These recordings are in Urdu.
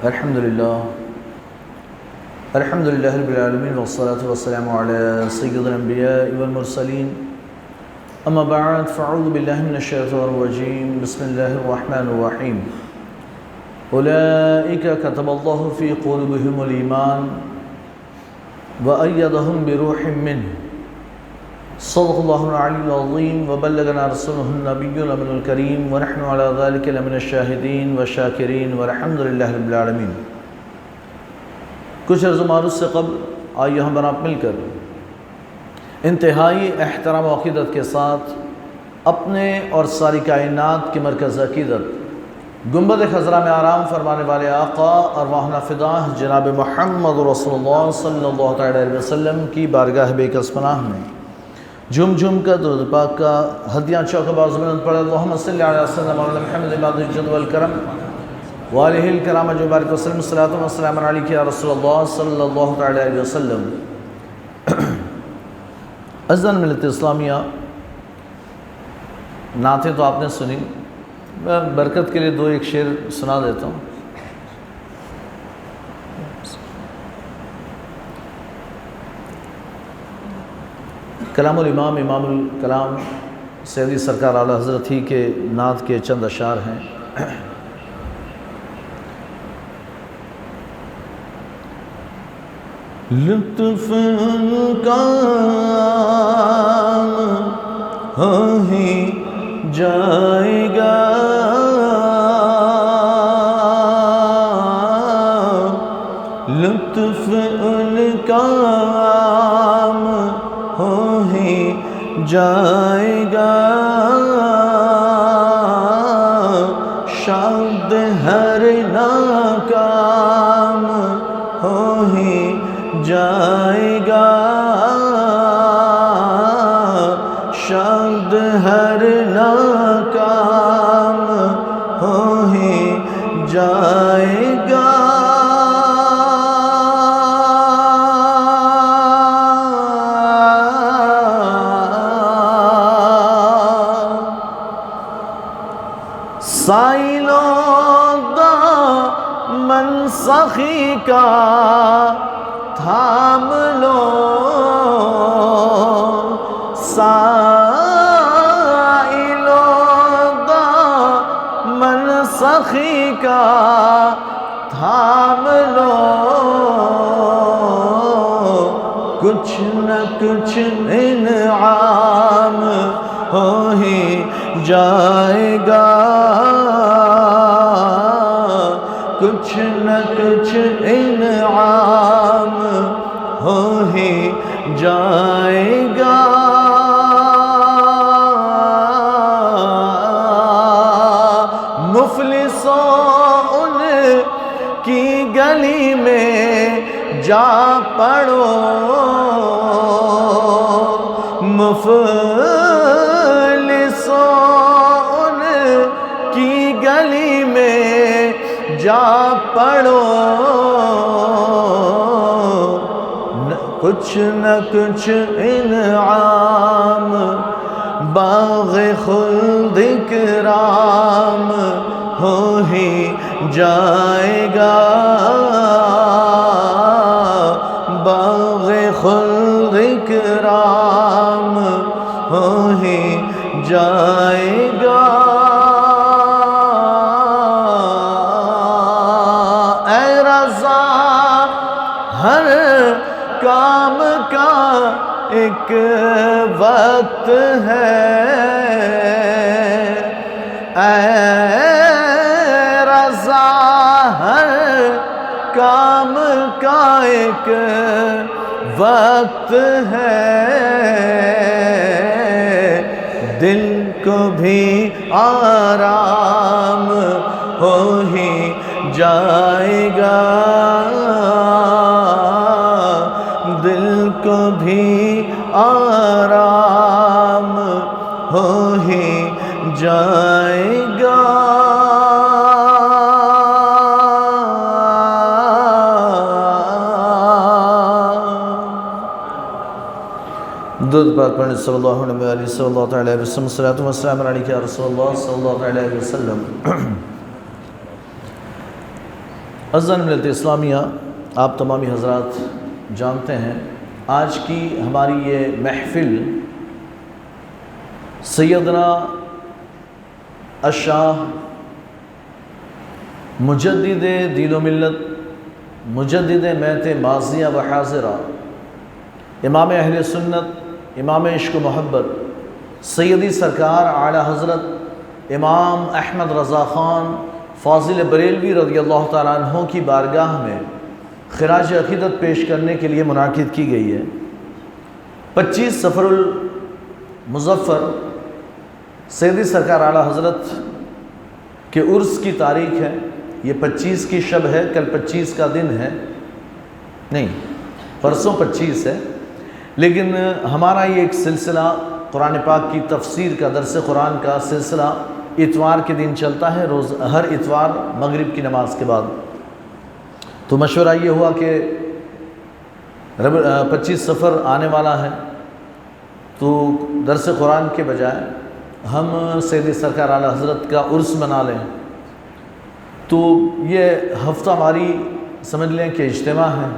الحمد لله رب العالمين والصلاة والسلام على سيد الأنبياء والمرسلين أما بعد فأعوذ بالله من الشيطان الرجيم بسم الله الرحمن الرحيم أولئك كتب الله في قلوبهم الإيمان وأيدهم بروح منه صدق الله العلي العظيم وبلغنا رسوله النبي الأمين الكريم ونحن على ذلك لمن الشاهدين والشاكرين والحمد لله رب العالمين۔ کچھ عرض و معروض سے قبل آئیے ہم بناب مل کر انتہائی احترام و عقیدت کے ساتھ اپنے اور ساری کائنات کی مرکز عقیدت گنبد خضرا میں آرام فرمانے والے آقا ارواحنا فداہ جناب محمد رسول اللہ صلی اللہ علیہ وسلم کی بارگاہ بے کس پناہ میں جھم جھم کر درود پاک کا ہدیہ چوک باز میں پڑھے اللہم صلی علیہ وسلم علی محمد عباد الجد والکرم وآلہ الکرام جو بارک وسلم صلاۃ و سلام علیک یا رسول اللہ صلی اللہ علیہ وسلم۔ عزیزان ملت اسلامیہ، نعتیں تو آپ نے سنی، میں برکت کے لیے دو ایک شعر سنا دیتا ہوں۔ کلام الامام امام الکلام سیدی سرکار اعلیٰ حضرت ہی کے نعت کے چند اشعار ہیں۔ لطف ان کا ہو ہی جائے گا، لطف ان کا ہو ہی جائے گا، شاید ہر ناکام ہو ہی جائے گا، شاید ہر ناکام ہو ہی جائے گا۔ سائلوں دامن سخی کا تھام لو، سائلوں دامن سخی کا تھام لو، کچھ نہ کچھ انعام ہو ہی جائے گا، کچھ نہ کچھ انعام ہو ہی جائے گا۔ مفلسوں ان کی گلی میں جا پڑو، مفلسوں ان کی گلی میں جا پڑو، کچھ نہ کچھ انعام باغ خلد کرام ہو ہی جائے گا، باغ خلد کرام ہو ہی جائے گا۔ اے رضا ہر کام کا ایک وقت ہے، اے رضا ہر کام کا ایک وقت ہے، دل کو بھی آرام ہو ہی جائے گا، دل کو بھی آرام ہو ہی جائے گا۔ درود پاک پڑھنے صلی اللہ علیہ وآلہ صلی اللہ علیہ وسلم، صلاۃ و سلام علیک یا رسول اللہ صلی اللہ علیہ وسلم۔ عزیزان ملت اسلامیہ، آپ تمامی حضرات جانتے ہیں آج کی ہماری یہ محفل سیدنا الشاہ مجدد دین و ملت، مجدد میت ماضیہ و حاضرہ، امام اہل سنت، امام عشق و محبت، سیدی سرکار اعلیٰ حضرت امام احمد رضا خان فاضل بریلوی رضی اللہ تعالیٰ عنہ کی بارگاہ میں خراج عقیدت پیش کرنے کے لیے منعقد کی گئی ہے۔ 25 صفر المظفر سیدی سرکار اعلیٰ حضرت کے عرس کی تاریخ ہے۔ یہ 25 کی شب ہے، کل 25 کا دن ہے، نہیں پرسوں 25 ہے، لیکن ہمارا یہ ایک سلسلہ قرآن پاک کی تفسیر کا، درس قرآن کا سلسلہ اتوار کے دن چلتا ہے، ہر اتوار مغرب کی نماز کے بعد۔ تو مشورہ یہ ہوا کہ 25 صفر آنے والا ہے، تو درس قرآن کے بجائے ہم سیدی سرکار اعلیٰ حضرت کا عرس منا لیں۔ تو یہ ہفتہ ہماری سمجھ لیں کہ اجتماع ہے،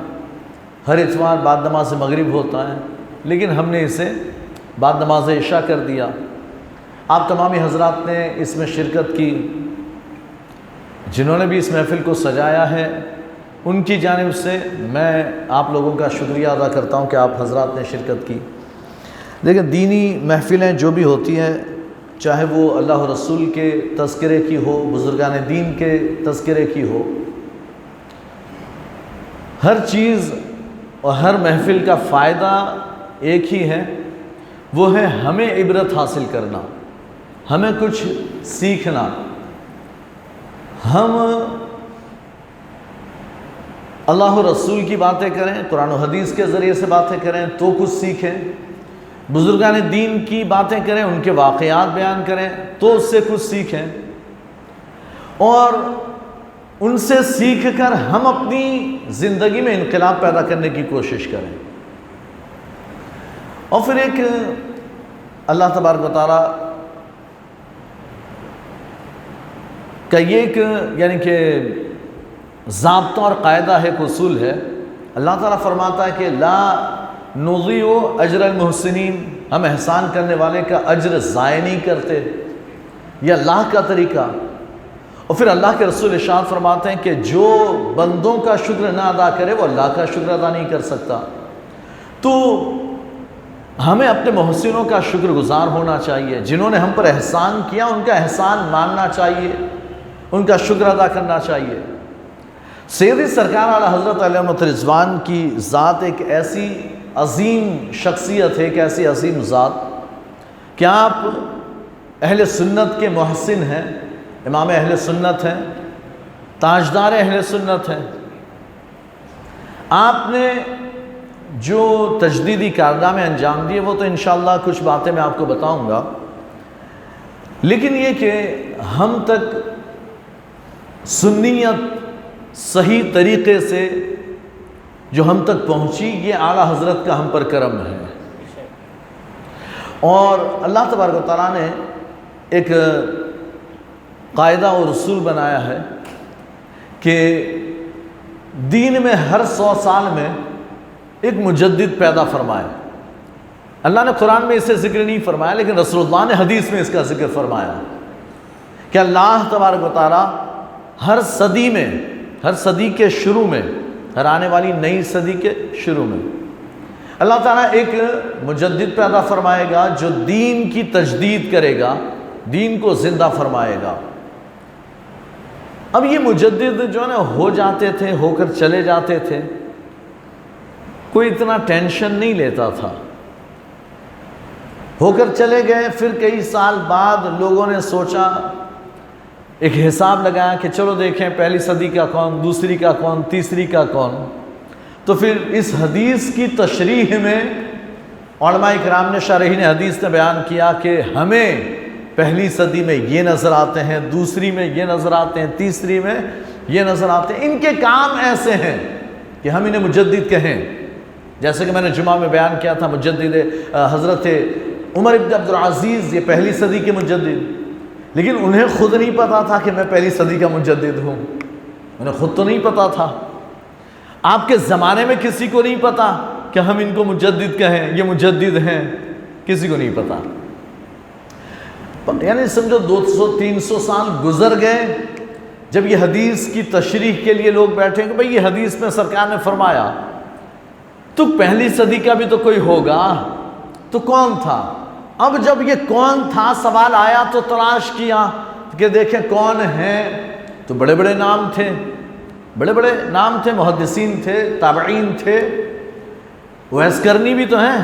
ہر اتوار بعد نماز مغرب ہوتا ہے، لیکن ہم نے اسے بعد نماز عشاء کر دیا۔ آپ تمامی حضرات نے اس میں شرکت کی، جنہوں نے بھی اس محفل کو سجایا ہے ان کی جانب سے میں آپ لوگوں کا شکریہ ادا کرتا ہوں کہ آپ حضرات نے شرکت کی۔ لیکن دینی محفلیں جو بھی ہوتی ہیں، چاہے وہ اللہ و رسول کے تذکرے کی ہو، بزرگان دین کے تذکرے کی ہو، ہر چیز اور ہر محفل کا فائدہ ایک ہی ہے، وہ ہے ہمیں عبرت حاصل کرنا، ہمیں کچھ سیکھنا۔ ہم اللہ و رسول کی باتیں کریں، قرآن و حدیث کے ذریعے سے باتیں کریں تو کچھ سیکھیں، بزرگان دین کی باتیں کریں، ان کے واقعات بیان کریں تو اس سے کچھ سیکھیں، اور ان سے سیکھ کر ہم اپنی زندگی میں انقلاب پیدا کرنے کی کوشش کریں۔ اور پھر ایک اللہ تبارک و تعالیٰ کا یہ ایک یعنی کہ ضابطہ اور قاعدہ ہے، ایک اصول ہے۔ اللہ تعالیٰ فرماتا ہے کہ لا نضیع اجر المحسنین، ہم احسان کرنے والے کا اجر ضائع نہیں کرتے، یہ اللہ کا طریقہ۔ اور پھر اللہ کے رسول ارشاد فرماتے ہیں کہ جو بندوں کا شکر نہ ادا کرے وہ اللہ کا شکر ادا نہیں کر سکتا۔ تو ہمیں اپنے محسنوں کا شکر گزار ہونا چاہیے، جنہوں نے ہم پر احسان کیا ان کا احسان ماننا چاہیے، ان کا شکر ادا کرنا چاہیے۔ سیدی سرکار اعلیٰ حضرت علیہ رضوان کی ذات ایک ایسی عظیم شخصیت ہے، ایک ایسی عظیم ذات کہ آپ اہل سنت کے محسن ہیں، امام اہل سنت ہیں، تاجدار اہل سنت ہیں۔ آپ نے جو تجدیدی کارنامے انجام دیے وہ تو انشاءاللہ کچھ باتیں میں آپ کو بتاؤں گا، لیکن یہ کہ ہم تک سنیت صحیح طریقے سے جو ہم تک پہنچی، یہ اعلیٰ حضرت کا ہم پر کرم ہے۔ اور اللہ تبارک و تعالیٰ نے ایک قاعدہ اور اصول بنایا ہے کہ دین میں ہر 100 سال میں ایک مجدد پیدا فرمائے۔ اللہ نے قرآن میں اسے ذکر نہیں فرمایا، لیکن رسول اللہ نے حدیث میں اس کا ذکر فرمایا کہ اللہ تبارک و تعالیٰ ہر صدی میں، ہر صدی کے شروع میں، ہر آنے والی نئی صدی کے شروع میں اللہ تعالیٰ ایک مجدد پیدا فرمائے گا جو دین کی تجدید کرے گا، دین کو زندہ فرمائے گا۔ اب یہ مجدد جو ہے نا ہو جاتے تھے، ہو کر چلے جاتے تھے، کوئی اتنا ٹینشن نہیں لیتا تھا، ہو کر چلے گئے۔ پھر کئی سال بعد لوگوں نے سوچا، ایک حساب لگایا کہ چلو دیکھیں پہلی صدی کا کون، دوسری کا کون، تیسری کا کون۔ تو پھر اس حدیث کی تشریح میں علماء کرام نے، شارحین حدیث نے بیان کیا کہ ہمیں پہلی صدی میں یہ نظر آتے ہیں، دوسری میں یہ نظر آتے ہیں، تیسری میں یہ نظر آتے ہیں۔ ان کے کام ایسے ہیں کہ ہم انہیں مجدد کہیں، جیسے کہ میں نے جمعہ میں بیان کیا تھا، مجدد حضرت عمر ابن عبد العزیز یہ پہلی صدی کے مجدد، لیکن انہیں خود نہیں پتا تھا کہ میں پہلی صدی کا مجدد ہوں۔ انہیں خود تو نہیں پتا تھا، آپ کے زمانے میں کسی کو نہیں پتا کہ ہم ان کو مجدد کہیں، یہ مجدد ہیں، کسی کو نہیں پتا۔ یعنی سمجھو 200-300 سال گزر گئے، جب یہ حدیث کی تشریح کے لیے لوگ بیٹھے کہ بھئی یہ حدیث میں سرکار نے فرمایا، تو پہلی صدی کا بھی تو کوئی ہوگا، تو کون تھا؟ اب جب یہ کون تھا سوال آیا تو تلاش کیا کہ دیکھیں کون ہیں، تو بڑے بڑے نام تھے، بڑے بڑے نام تھے، محدثین تھے، تابعین تھے، اویس قرنی بھی تو ہیں،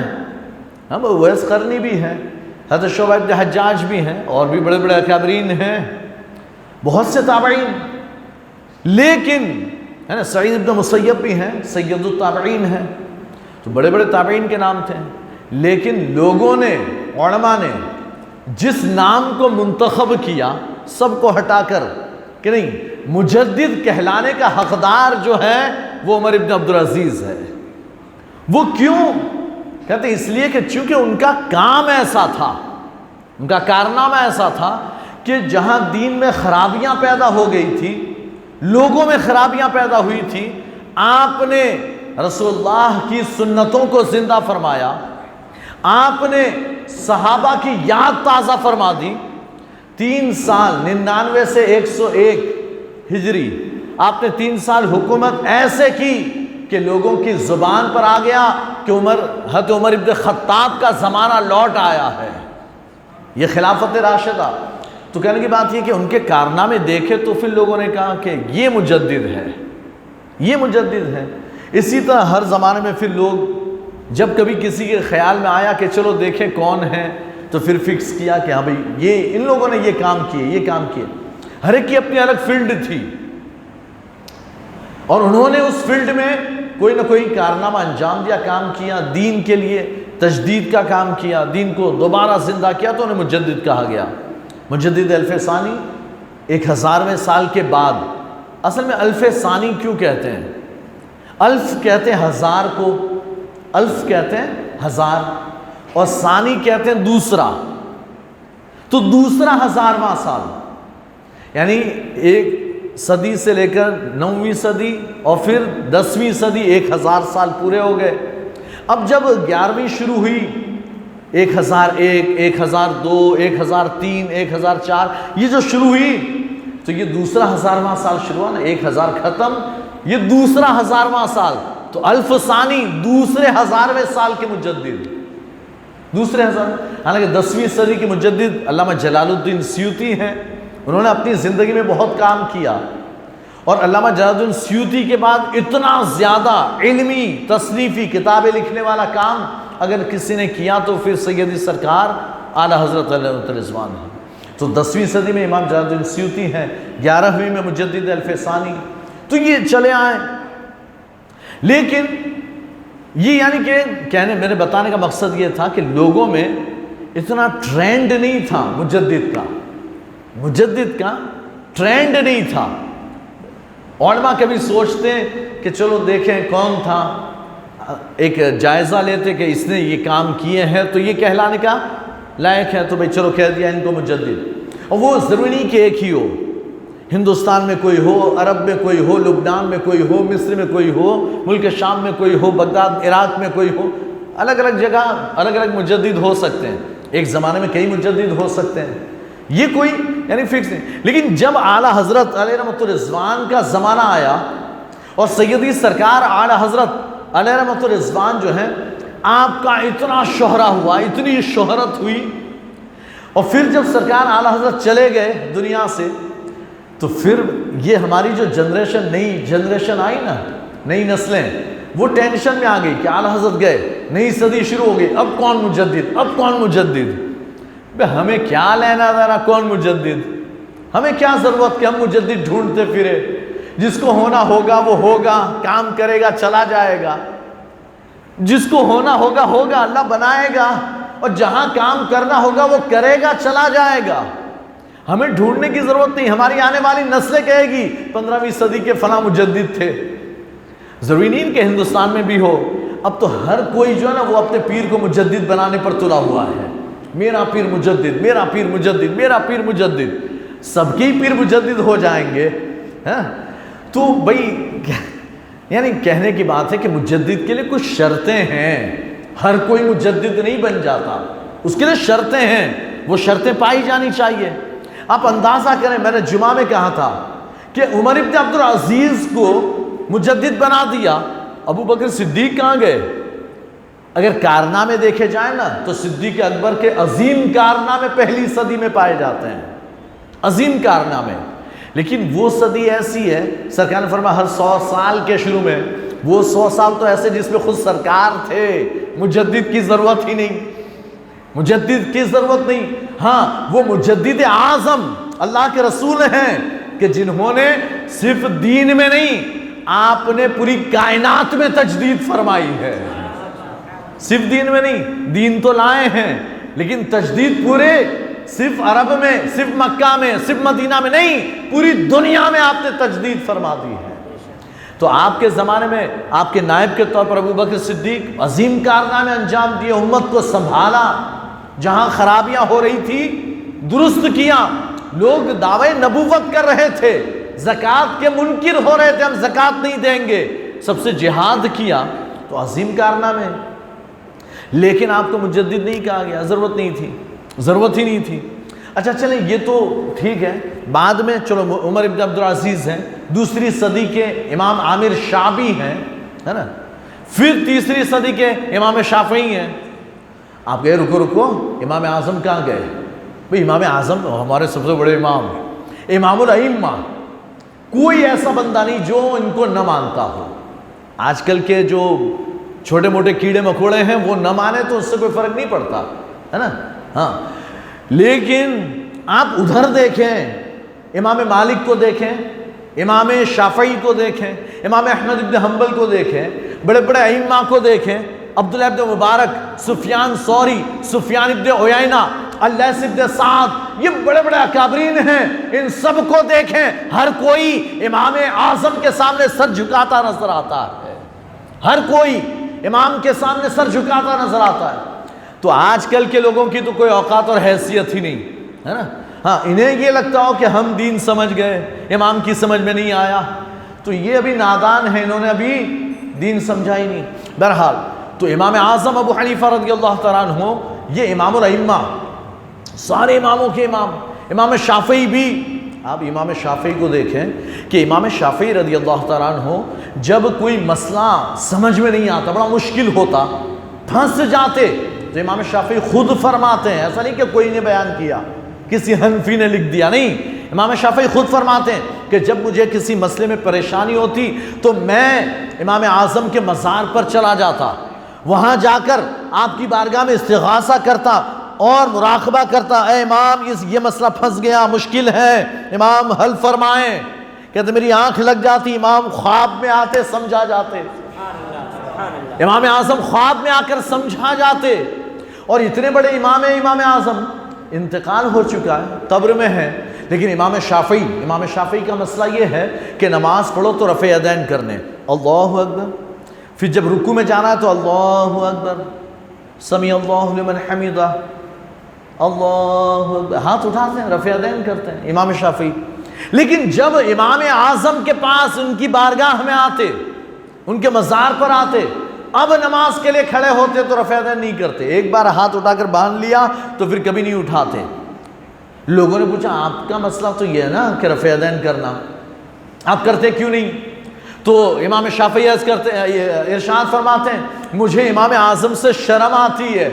ہم اویس قرنی بھی ہیں، حضرت شعبہ بن حجاج بھی ہیں، اور بھی بڑے بڑے اکابرین ہیں، بہت سے تابعین، لیکن ہے نا سعید بن مسیب بھی ہیں، سید التابعین ہیں، تو بڑے بڑے تابعین کے نام تھے، لیکن لوگوں نے، علماء نے جس نام کو منتخب کیا سب کو ہٹا کر کہ نہیں مجدد کہلانے کا حقدار جو ہے وہ عمر ابن عبدالعزیز ہے۔ وہ کیوں؟ کہتے ہیں اس لیے کہ چونکہ ان کا کام ایسا تھا، ان کا کارنامہ ایسا تھا کہ جہاں دین میں خرابیاں پیدا ہو گئی تھی، لوگوں میں خرابیاں پیدا ہوئی تھی، آپ نے رسول اللہ کی سنتوں کو زندہ فرمایا، آپ نے صحابہ کی یاد تازہ فرما دی۔ 3 سال 99 سے 101 ہجری آپ نے 3 سال حکومت ایسے کی کہ لوگوں کی زبان پر آ گیا کہ حضرت عمر ابن خطاب کا زمانہ لوٹ آیا ہے، یہ خلافت راشدہ۔ تو کہنے کی بات یہ کہ ان کے کارنامے دیکھے تو پھر لوگوں نے کہا کہ یہ مجدد ہے، یہ مجدد ہے۔ اسی طرح ہر زمانے میں پھر لوگ جب کبھی کسی کے خیال میں آیا کہ چلو دیکھیں کون ہے، تو پھر فکس کیا کہ ہاں بھئی یہ ان لوگوں نے یہ کام کیے، یہ کام کیے۔ ہر ایک کی اپنی الگ فیلڈ تھی، اور انہوں نے اس فیلڈ میں کوئی نہ کوئی کارنامہ انجام دیا، کام کیا، دین کے لیے تجدید کا کام کیا، دین کو دوبارہ زندہ کیا، تو انہیں مجدد کہا گیا۔ مجدد الف ثانی 1000ویں سال کے بعد۔ اصل میں الف ثانی کیوں کہتے ہیں؟ الف کہتے ہیں ہزار کو، الف کہتے ہیں ہزار، اور ثانی کہتے ہیں دوسرا، تو دوسرا 1000واں سال، یعنی 1 صدی سے لے کر 9ویں صدی اور پھر 10ویں صدی، 1000 سال پورے ہو گئے۔ اب جب 11ویں شروع ہوئی، 1001، 1002، 1003، 1004 یہ جو شروع ہوئی، تو یہ دوسرا 1000واں سال شروع ہوا نا، 1000 ختم، یہ دوسرا 1000واں سال، تو الف ثانی دوسرے 1000ویں سال کے مجدد، دوسرے 1000۔ حالانکہ 10ویں صدی کے مجدد علامہ جلال الدین سیوطی ہیں، انہوں نے اپنی زندگی میں بہت کام کیا، اور علامہ جلال الدین سیوطی کے بعد اتنا زیادہ علمی تصنیفی کتابیں لکھنے والا کام اگر کسی نے کیا تو پھر سیدی سرکار اعلیٰ حضرت علیہ رضوان ہے۔ تو 10ویں صدی میں امام جلال الدین سیوطی ہیں، 11ویں میں مجدد الف ثانی، تو یہ چلے آئے۔ لیکن یہ یعنی کہ کہنے میرے بتانے کا مقصد یہ تھا کہ لوگوں میں اتنا ٹرینڈ نہیں تھا مجدد کا ٹرینڈ نہیں تھا۔ علماء کبھی سوچتے کہ چلو دیکھیں کون تھا، ایک جائزہ لیتے کہ اس نے یہ کام کیے ہیں تو یہ کہلانے کا لائق ہے، تو بھئی چلو کہہ دیا ان کو مجدد۔ اور وہ ضروری نہیں کہ ایک ہی ہو، ہندوستان میں کوئی ہو، عرب میں کوئی ہو، لبنان میں کوئی ہو، مصر میں کوئی ہو، ملک شام میں کوئی ہو، بغداد عراق میں کوئی ہو، الگ الگ جگہ الگ الگ مجدد ہو سکتے ہیں، ایک زمانے میں کئی مجدد ہو سکتے ہیں، یہ کوئی یعنی فکس نہیں۔ لیکن جب اعلیٰ حضرت علیہ رحمۃ الرضوان کا زمانہ آیا اور سیدی سرکار اعلیٰ حضرت علیہ رحمۃ الرضوان جو ہیں آپ کا اتنا شہرہ ہوا، اتنی شہرت ہوئی، اور پھر جب سرکار اعلیٰ حضرت چلے گئے دنیا سے، تو پھر یہ ہماری جو جنریشن، نئی جنریشن آئی نا، نئی نسلیں، وہ ٹینشن میں آ گئی کہ اعلیٰ حضرت گئے، نئی صدی شروع ہو گئی، اب کون مجدد، اب کون مجدد؟ ہمیں کیا لینا دینا کون مجدد، ہمیں کیا ضرورت کہ ہم مجدد ڈھونڈتے پھرے، جس کو ہونا ہوگا وہ ہوگا، کام کرے گا چلا جائے گا، جس کو ہونا ہوگا ہوگا، اللہ بنائے گا، اور جہاں کام کرنا ہوگا وہ کرے گا چلا جائے گا، ہمیں ڈھونڈنے کی ضرورت نہیں۔ ہماری آنے والی نسلیں کہے گی 15ویں صدی کے فلاں مجدد تھے، ضروری نہیں کہ ہندوستان میں بھی ہو، اب تو ہر کوئی جو ہے نا وہ اپنے پیر کو مجدد بنانے پر تلا ہوا ہے، میرا پیر مجدد، میرا پیر مجدد، میرا پیر مجدد، سب کے پیر مجدد ہو جائیں گے، تو بھائی یعنی کہنے کی بات ہے کہ مجدد کے لیے کچھ شرطیں ہیں، ہر کوئی مجدد نہیں بن جاتا، اس کے لیے شرطیں ہیں، وہ شرطیں پائی جانی چاہیے۔ آپ اندازہ کریں، میں نے جمعہ میں کہا تھا کہ عمر ابن عبدالعزیز کو مجدد بنا دیا، ابو بکر صدیق کہاں گئے؟ اگر کارنامے دیکھے جائیں نا تو صدیق اکبر کے عظیم کارنامے پہلی صدی میں پائے جاتے ہیں، عظیم کارنامے۔ لیکن وہ صدی ایسی ہے، سرکار نے فرمایا ہر 100 سال کے شروع میں، وہ 100 سال تو ایسے جس میں خود سرکار تھے، مجدد کی ضرورت ہی نہیں، مجدد کی ضرورت نہیں۔ ہاں وہ مجدد اعظم اللہ کے رسول ہیں کہ جنہوں نے صرف دین میں نہیں، آپ نے پوری کائنات میں تجدید فرمائی ہے، صرف دین میں نہیں، دین تو لائے ہیں لیکن تجدید پورے صرف عرب میں، صرف مکہ میں، صرف مدینہ میں نہیں، پوری دنیا میں آپ نے تجدید فرما دی ہے۔ تو آپ کے زمانے میں آپ کے نائب کے طور پر ابو بکر صدیق عظیم کارنامے انجام دیے، امت کو سنبھالا، جہاں خرابیاں ہو رہی تھی درست کیا، لوگ دعوے نبوت کر رہے تھے، زکوٰۃ کے منکر ہو رہے تھے، ہم زکوٰۃ نہیں دیں گے، سب سے جہاد کیا، تو عظیم کارنامے۔ لیکن آپ کو مجدد نہیں کہا گیا، ضرورت نہیں تھی، ضرورت ہی نہیں تھی۔ اچھا چلیں یہ تو ٹھیک ہے، بعد میں چلو عمر ابن عبدالعزیز ہیں، دوسری صدی کے امام عامر شعبی ہیں، ہے نا، پھر تیسری صدی کے امام شافعی ہیں۔ آپ کہے رکو امام اعظم کہاں گئے؟ بھئی امام اعظم ہمارے سب سے بڑے امام، امام الائمہ، کوئی ایسا بندہ نہیں جو ان کو نہ مانتا ہو۔ آج کل کے جو چھوٹے موٹے کیڑے مکوڑے ہیں وہ نہ مانے تو اس سے کوئی فرق نہیں پڑتا، ہے نا، ہاں۔ لیکن آپ ادھر دیکھیں، امام مالک کو دیکھیں، امام شافعی کو دیکھیں، امام احمد ابن حنبل کو دیکھیں، بڑے بڑے ائمہ کو دیکھیں، عبداللہ ابن مبارک، سفیان ثوری، سفیان ابن عیینہ، اللیث ابن سعد، یہ بڑے بڑے اکابرین ہیں، ان سب کو دیکھیں، ہر کوئی امام اعظم کے سامنے سر جھکاتا نظر آتا ہے، ہر کوئی امام کے سامنے سر جھکاتا نظر آتا ہے۔ تو آج کل کے لوگوں کی تو کوئی اوقات اور حیثیت ہی نہیں ہے نا، ہاں انہیں یہ لگتا ہو کہ ہم دین سمجھ گئے، امام کی سمجھ میں نہیں آیا، تو یہ ابھی نادان ہیں، انہوں نے ابھی دین سمجھا ہی نہیں۔ بہرحال تو امام اعظم ابو حنیفہ رضی اللہ تعالیٰ عنہ یہ امام الائمہ، سارے اماموں کے امام، امام شافعی بھی، آپ امام شافعی کو دیکھیں کہ امام شافعی رضی اللہ تعالیٰ عنہ جب کوئی مسئلہ سمجھ میں نہیں آتا، بڑا مشکل ہوتا، پھنس جاتے، تو امام شافعی خود فرماتے ہیں، ایسا نہیں کہ کوئی نے بیان کیا، کسی حنفی نے لکھ دیا، نہیں، امام شافعی خود فرماتے ہیں کہ جب مجھے کسی مسئلے میں پریشانی ہوتی تو میں امام اعظم کے مزار پر چلا جاتا، وہاں جا کر آپ کی بارگاہ میں استغاثہ کرتا اور مراقبہ کرتا، اے امام یہ مسئلہ پھنس گیا، مشکل ہے، امام حل فرمائیں۔ کہتے میری آنکھ لگ جاتی، امام خواب میں آتے، سمجھا جاتے، امام اعظم خواب میں آ کر سمجھا جاتے۔ اور اتنے بڑے امام ہیں، امام اعظم انتقال ہو چکا ہے، قبر میں ہے، لیکن امام شافعی کا مسئلہ یہ ہے کہ نماز پڑھو تو رفع یدین کرنے، اللہ اکبر، پھر جب رکوع میں جانا ہے تو اللہ اکبر، سمیع اللہ لمن حمدہ، اللہ اکبر، ہاتھ اٹھاتے ہیں، رفع یدین کرتے ہیں امام شافعی۔ لیکن جب امام اعظم کے پاس ان کی بارگاہ میں آتے، ان کے مزار پر آتے، اب نماز کے لیے کھڑے ہوتے تو رفع یدین نہیں کرتے، ایک بار ہاتھ اٹھا کر باندھ لیا تو پھر کبھی نہیں اٹھاتے۔ لوگوں نے پوچھا آپ کا مسئلہ تو یہ ہے نا کہ رفع یدین کرنا، آپ کرتے کیوں نہیں؟ تو امام شافعی ارشاد فرماتے ہیں مجھے امام اعظم سے شرم آتی ہے،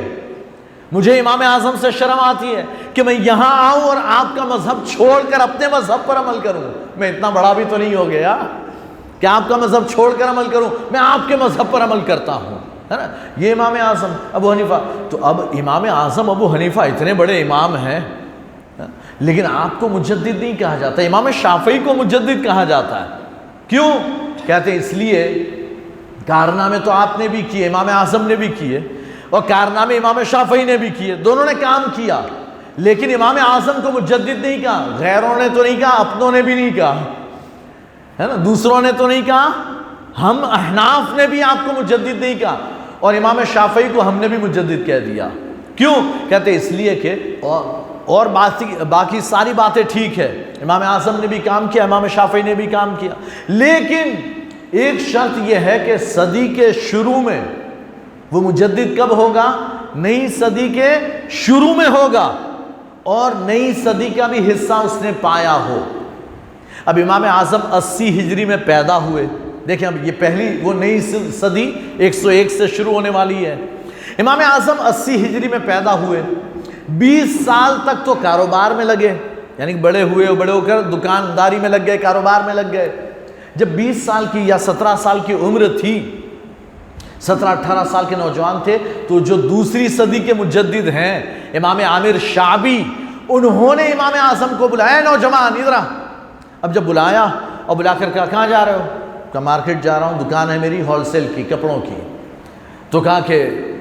مجھے امام اعظم سے شرم آتی ہے کہ میں یہاں آؤں اور آپ کا مذہب چھوڑ کر اپنے مذہب پر عمل کروں، میں اتنا بڑا بھی تو نہیں ہو گیا کہ آپ کا مذہب چھوڑ کر عمل کروں، میں آپ کے مذہب پر عمل کرتا ہوں، ہے نا۔ یہ امام اعظم ابو حنیفہ، تو اب امام اعظم ابو حنیفہ اتنے بڑے امام ہیں، لیکن آپ کو مجدد نہیں کہا جاتا، امام شافعی کو مجدد کہا جاتا ہے، کیوں؟ کہتے ہیں اس لیے کارنامے تو آپ نے بھی کیے، امام اعظم نے بھی کیے، اور کارنامے امام شافعی نے بھی کیے، دونوں نے کام کیا، لیکن امام اعظم کو مجدد نہیں کہا، غیروں نے تو نہیں کہا، اپنوں نے بھی نہیں کہا، ہے نا، دوسروں نے تو نہیں کہا، ہم احناف نے بھی آپ کو مجدد نہیں کہا، اور امام شافعی کو ہم نے بھی مجدد کہہ دیا، کیوں؟ کہتے اس لیے کہ اور باقی ساری باتیں ٹھیک ہے، امام اعظم نے بھی کام کیا، امام شافعی نے بھی کام کیا، لیکن ایک شرط یہ ہے کہ صدی کے شروع میں وہ مجدد کب ہوگا؟ نئی صدی کے شروع میں ہوگا، اور نئی صدی کا بھی حصہ اس نے پایا ہو۔ اب امام اعظم 80 ہجری میں پیدا ہوئے، دیکھیں اب یہ پہلی وہ نئی صدی 101 سے شروع ہونے والی ہے۔ امام اعظم 80 ہجری میں پیدا ہوئے، 20 سال تک تو کاروبار میں لگے، یعنی بڑے ہوئے، بڑے ہو کر دکانداری میں لگ گئے، کاروبار میں لگ گئے۔ جب 20 سال کی یا 17 سال کی عمر تھی، 17-18 سال کے نوجوان تھے، تو جو دوسری صدی کے مجدد ہیں امام عامر شعبی، انہوں نے امام اعظم کو بلایا، نوجوان ادھر آ۔ اب جب بلایا اور بلا کر کہا کہاں جا رہے ہو؟ کہا مارکیٹ جا رہا ہوں، دکان ہے میری ہول سیل کی، کپڑوں کی۔ تو کہا کہ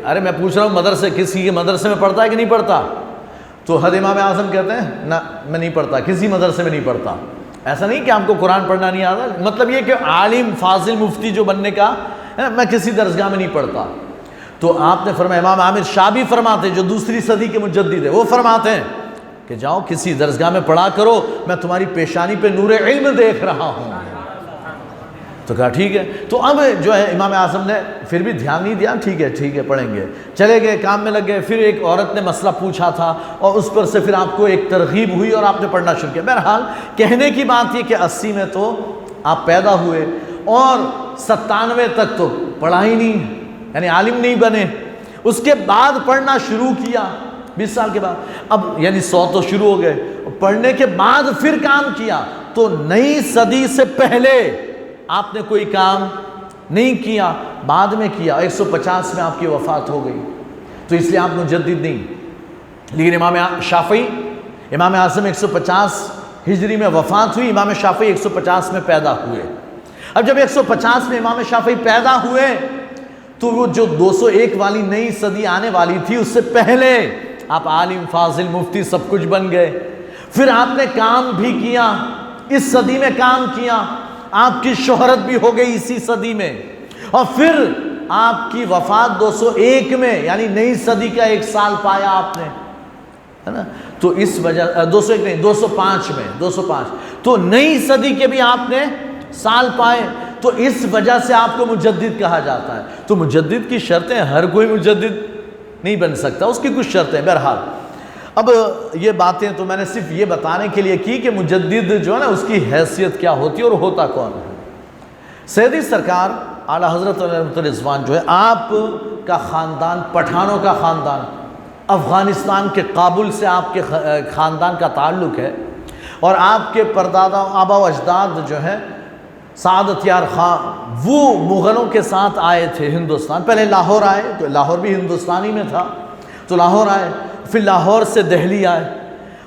ارے میں پوچھ رہا ہوں مدرسے کسی کے مدرسے میں پڑھتا ہے کہ نہیں پڑھتا؟ تو حضرت امام اعظم کہتے ہیں نہ میں نہیں پڑھتا، کسی مدرسے میں نہیں پڑھتا۔ ایسا نہیں کہ آپ کو قرآن پڑھنا نہیں آتا، مطلب یہ کہ عالم فاضل مفتی جو بننے کا، میں کسی درسگاہ میں نہیں پڑھتا۔ تو آپ نے فرمایا، امام عامر شعبی فرماتے جو دوسری صدی کے مجدد ہے، وہ فرماتے ہیں کہ جاؤ کسی درسگاہ میں پڑھا کرو، میں تمہاری پیشانی پہ نور علم دیکھ رہا ہوں۔ تو کہا ٹھیک ہے۔ تو اب جو ہے امام اعظم نے پھر بھی دھیان نہیں دیا، ٹھیک ہے پڑھیں گے، چلے گئے، کام میں لگ گئے۔ پھر ایک عورت نے مسئلہ پوچھا تھا اور اس پر سے پھر آپ کو ایک ترغیب ہوئی اور آپ نے پڑھنا شروع کیا۔ بہرحال کہنے کی بات یہ کہ 80 میں تو آپ پیدا ہوئے اور 97 تک تو پڑھا ہی نہیں، یعنی عالم نہیں بنے۔ اس کے بعد پڑھنا شروع کیا 20 سال کے بعد، اب یعنی 100 تو شروع ہو گئے، پڑھنے کے بعد پھر کام کیا۔ تو نئی صدی سے پہلے آپ نے کوئی کام نہیں کیا، بعد میں کیا۔ 150 میں آپ کی وفات ہو گئی، تو اس لیے آپ مجدد نہیں۔ لیکن امام شافعی، امام اعظم 150 ہجری میں وفات ہوئی، امام شافعی 150 میں پیدا ہوئے۔ اب جب 150 میں امام شافعی پیدا ہوئے تو وہ جو 201 والی نئی صدی آنے والی تھی، اس سے پہلے آپ عالم فاضل مفتی سب کچھ بن گئے۔ پھر آپ نے کام بھی کیا، اس صدی میں کام کیا، آپ کی شہرت بھی ہو گئی اسی صدی میں، اور پھر آپ کی وفات 201 میں، یعنی نئی صدی کا 1 سال پایا آپ نے، ہے نا۔ تو اس وجہ 201 نہیں، 205 میں، 205 تو نئی صدی کے بھی آپ نے سال پائے، تو اس وجہ سے آپ کو مجدد کہا جاتا ہے۔ تو مجدد کی شرطیں، ہر کوئی مجدد نہیں بن سکتا، اس کی کچھ شرطیں۔ بہرحال اب یہ باتیں تو میں نے صرف یہ بتانے کے لیے کی کہ مجدد جو ہے نا اس کی حیثیت کیا ہوتی ہے اور ہوتا کون ہے۔ سیدی سرکار اعلیٰ حضرت علیہ رضوان جو ہے، آپ کا خاندان پٹھانوں کا خاندان، افغانستان کے کابل سے آپ کے خاندان کا تعلق ہے، اور آپ کے پردادا آبا و اجداد جو ہیں سعادت یار خان، وہ مغلوں کے ساتھ آئے تھے ہندوستان۔ پہلے لاہور آئے، تو لاہور بھی ہندوستانی میں تھا، تو لاہور آئے، پھر لاہور سے دہلی آئے،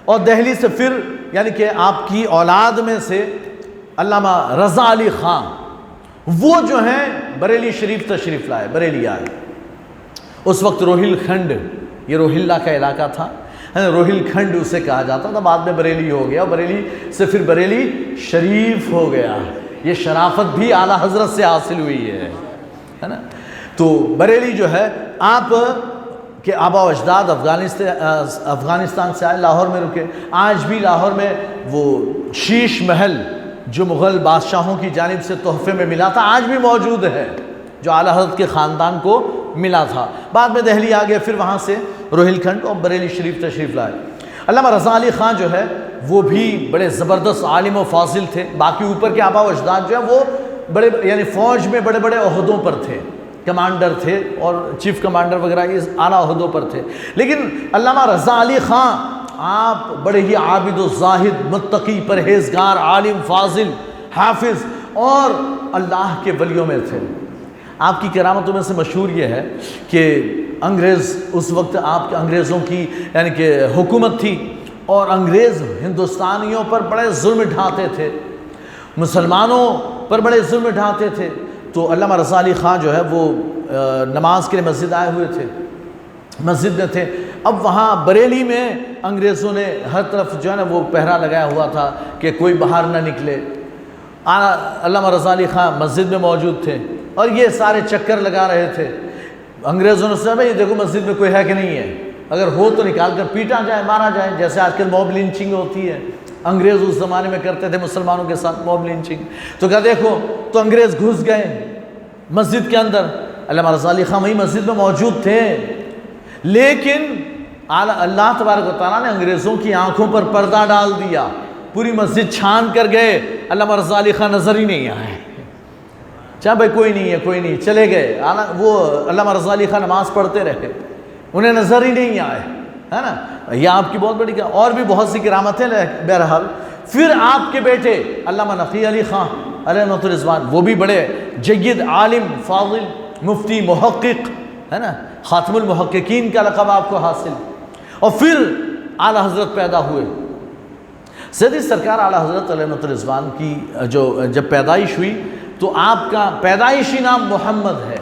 اور دہلی سے پھر یعنی کہ آپ کی اولاد میں سے علامہ رضا علی خان، وہ جو ہیں بریلی شریف تشریف لائے، بریلی آئے۔ اس وقت روہیل کھنڈ، یہ روہیلا کا علاقہ تھا، روہیل کھنڈ اسے کہا جاتا تھا، بعد میں بریلی ہو گیا، بریلی سے پھر بریلی شریف ہو گیا۔ یہ شرافت بھی اعلیٰ حضرت سے حاصل ہوئی ہے نا۔ تو بریلی جو ہے، آپ کہ آبا و اجداد افغانستان سے آئے، لاہور میں رکے۔ آج بھی لاہور میں وہ شیش محل جو مغل بادشاہوں کی جانب سے تحفے میں ملا تھا، آج بھی موجود ہے، جو اعلیٰ حضرت کے خاندان کو ملا تھا۔ بعد میں دہلی آ گئے، پھر وہاں سے روہیل کھنڈ اور بریلی شریف تشریف لائے۔ علامہ رضا علی خان جو ہے وہ بھی بڑے زبردست عالم و فاضل تھے۔ باقی اوپر کے آبا و اجداد جو ہے وہ بڑے یعنی فوج میں بڑے بڑے عہدوں پر تھے، کمانڈر تھے اور چیف کمانڈر وغیرہ اس اعلیٰ عہدوں پر تھے۔ لیکن علامہ رضا علی خان آپ بڑے ہی عابد و زاہد، متقی، پرہیزگار، عالم، فاضل، حافظ اور اللہ کے ولیوں میں تھے۔ آپ کی کرامتوں میں سے مشہور یہ ہے کہ انگریز، اس وقت آپ کے انگریزوں کی یعنی کہ حکومت تھی، اور انگریز ہندوستانیوں پر بڑے ظلم ڈھاتے تھے، مسلمانوں پر بڑے ظلم ڈھاتے تھے۔ تو علامہ رضا علی خان جو ہے وہ نماز کے لیے مسجد آئے ہوئے تھے، مسجد میں تھے۔ اب وہاں بریلی میں انگریزوں نے ہر طرف جو ہے نا وہ پہرا لگایا ہوا تھا کہ کوئی باہر نہ نکلے۔ علامہ رضا علی خان مسجد میں موجود تھے اور یہ سارے چکر لگا رہے تھے۔ انگریزوں نے سمجھا یہ دیکھو مسجد میں کوئی ہے کہ نہیں ہے، اگر ہو تو نکال کر پیٹا جائے، مارا جائے، جیسے آج کل موب لنچنگ ہوتی ہے۔ انگریز اس زمانے میں کرتے تھے مسلمانوں کے ساتھ موب لنچنگ۔ تو کہا دیکھو، تو انگریز گھس گئے مسجد کے اندر، علامہ رضا علی خان وہی مسجد میں موجود تھے، لیکن اللہ تبارک و تعالیٰ نے انگریزوں کی آنکھوں پر پردہ ڈال دیا، پوری مسجد چھان کر گئے، علامہ رضا علی خان نظر ہی نہیں آئے۔ چاہے بھائی کوئی نہیں ہے، کوئی نہیں، چلے گئے۔ وہ علامہ رضا علی خان نماز پڑھتے رہے، انہیں نظر ہی نہیں آئے، ہے نا۔ یہ آپ کی بہت بڑی، اور بھی بہت سی کرامتیں بہرحال۔ پھر آپ کے بیٹے علامہ نقی علی خان علیہ رحمۃ الرضوان، وہ بھی بڑے جید عالم، فاضل، مفتی، محقق، ہے نا، خاتم المحققین کا لقب آپ کو حاصل۔ اور پھر اعلیٰ حضرت پیدا ہوئے۔ سیدی سرکار اعلیٰ حضرت علیہ رحمۃ الرضوان کی جب پیدائش ہوئی تو آپ کا پیدائشی نام محمد ہے،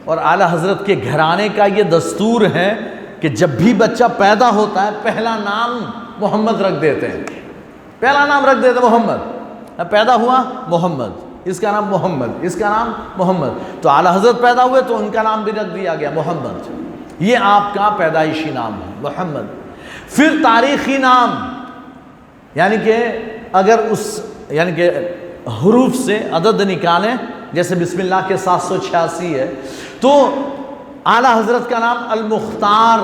اور اعلیٰ حضرت کے گھرانے کا یہ دستور ہے کہ جب بھی بچہ پیدا ہوتا ہے پہلا نام محمد رکھ دیتے ہیں، پہلا نام رکھ دیتے ہیں محمد۔ پیدا ہوا محمد، اس کا نام محمد، اس کا نام محمد۔ تو اعلیٰ حضرت پیدا ہوئے تو ان کا نام بھی رکھ دیا گیا محمد۔ یہ آپ کا پیدائشی نام ہے محمد۔ پھر تاریخی نام، یعنی کہ اگر یعنی کہ حروف سے عدد نکالیں، جیسے بسم اللہ کے 786 ہے، تو اعلیٰ حضرت کا نام المختار،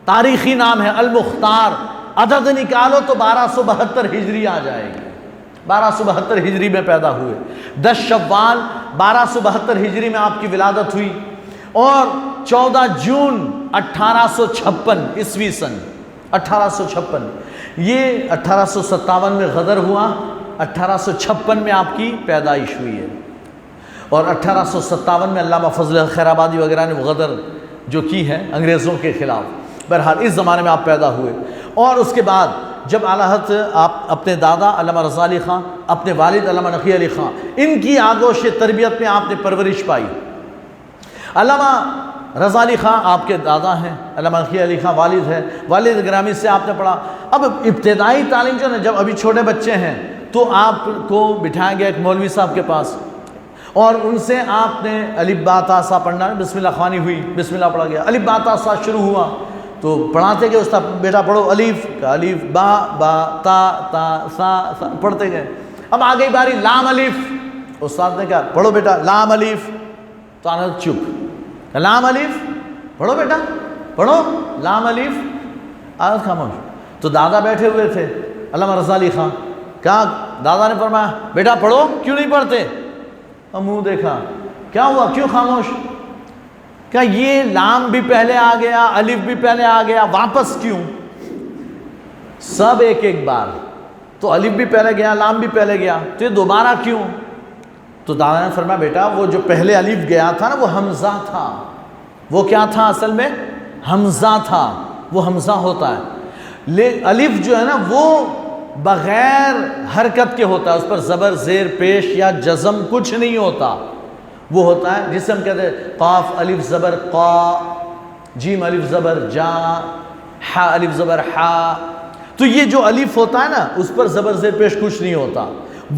تاریخی نام ہے المختار۔ عدد نکالو تو 1272 ہجری آ جائے گی، 1272 ہجری میں پیدا ہوئے۔ 10 شوال 1272 ہجری میں آپ کی ولادت ہوئی، اور 14 جون 1856 عیسوی سن 1856، یہ 1857 میں غدر ہوا، 1856 میں آپ کی پیدائش ہوئی ہے، اور 1857 میں علامہ فضل خیر آبادی وغیرہ نے غدر جو کی ہے انگریزوں کے خلاف۔ بہرحال اس زمانے میں آپ پیدا ہوئے، اور اس کے بعد جب اعلیٰ حضرت آپ اپنے دادا علامہ رضا علی خان، اپنے والد علامہ نقی علی خان، ان کی آغوش تربیت میں آپ نے پرورش پائی۔ علامہ رضا علی خان آپ کے دادا ہیں، علامہ نقی علی خان والد ہے، والد گرامی سے آپ نے پڑھا۔ اب ابتدائی تعلیم جو ہے، جب ابھی چھوٹے بچے ہیں تو آپ کو بٹھایا گیا ایک مولوی صاحب کے پاس، اور ان سے آپ نے الف با تا سا پڑھنا، بسم اللہ خوانی ہوئی، بسم اللہ پڑھا گیا، الف با تا سا شروع ہوا، تو پڑھاتے گئے استاد، بیٹا پڑھو الف کا الف، با با تا تا سا سا، پڑھتے گئے۔ اب آ گئی باری لام الف، استاد نے کہا پڑھو بیٹا لام الف، تو آنا چپ، لام الف پڑھو بیٹا، پڑھو لام الف، آنا خاموش۔ تو دادا بیٹھے ہوئے تھے علامہ رضا علی خان، کہا دادا نے فرمایا بیٹا پڑھو، کیوں نہیں پڑھتے؟ اور منہ دیکھا، کیا ہوا، کیوں خاموش؟ کہا یہ لام بھی پہلے آ گیا، الف بھی پہلے آ گیا، واپس کیوں؟ سب ایک ایک بار، تو الف بھی پہلے گیا، لام بھی پہلے گیا، تو یہ دوبارہ کیوں؟ تو دادا نے فرمایا بیٹا وہ جو پہلے الف گیا تھا نا وہ حمزہ تھا، وہ کیا تھا اصل میں؟ حمزہ تھا، وہ حمزہ ہوتا ہے۔ الف جو ہے نا وہ بغیر حرکت کے ہوتا ہے، اس پر زبر زیر پیش یا جزم کچھ نہیں ہوتا، وہ ہوتا ہے جسے ہم کہتے ہیں قاف الف زبر قا، جیم الف زبر جا، حا الف زبر حا۔ تو یہ جو الف ہوتا ہے نا اس پر زبر زیر پیش کچھ نہیں ہوتا،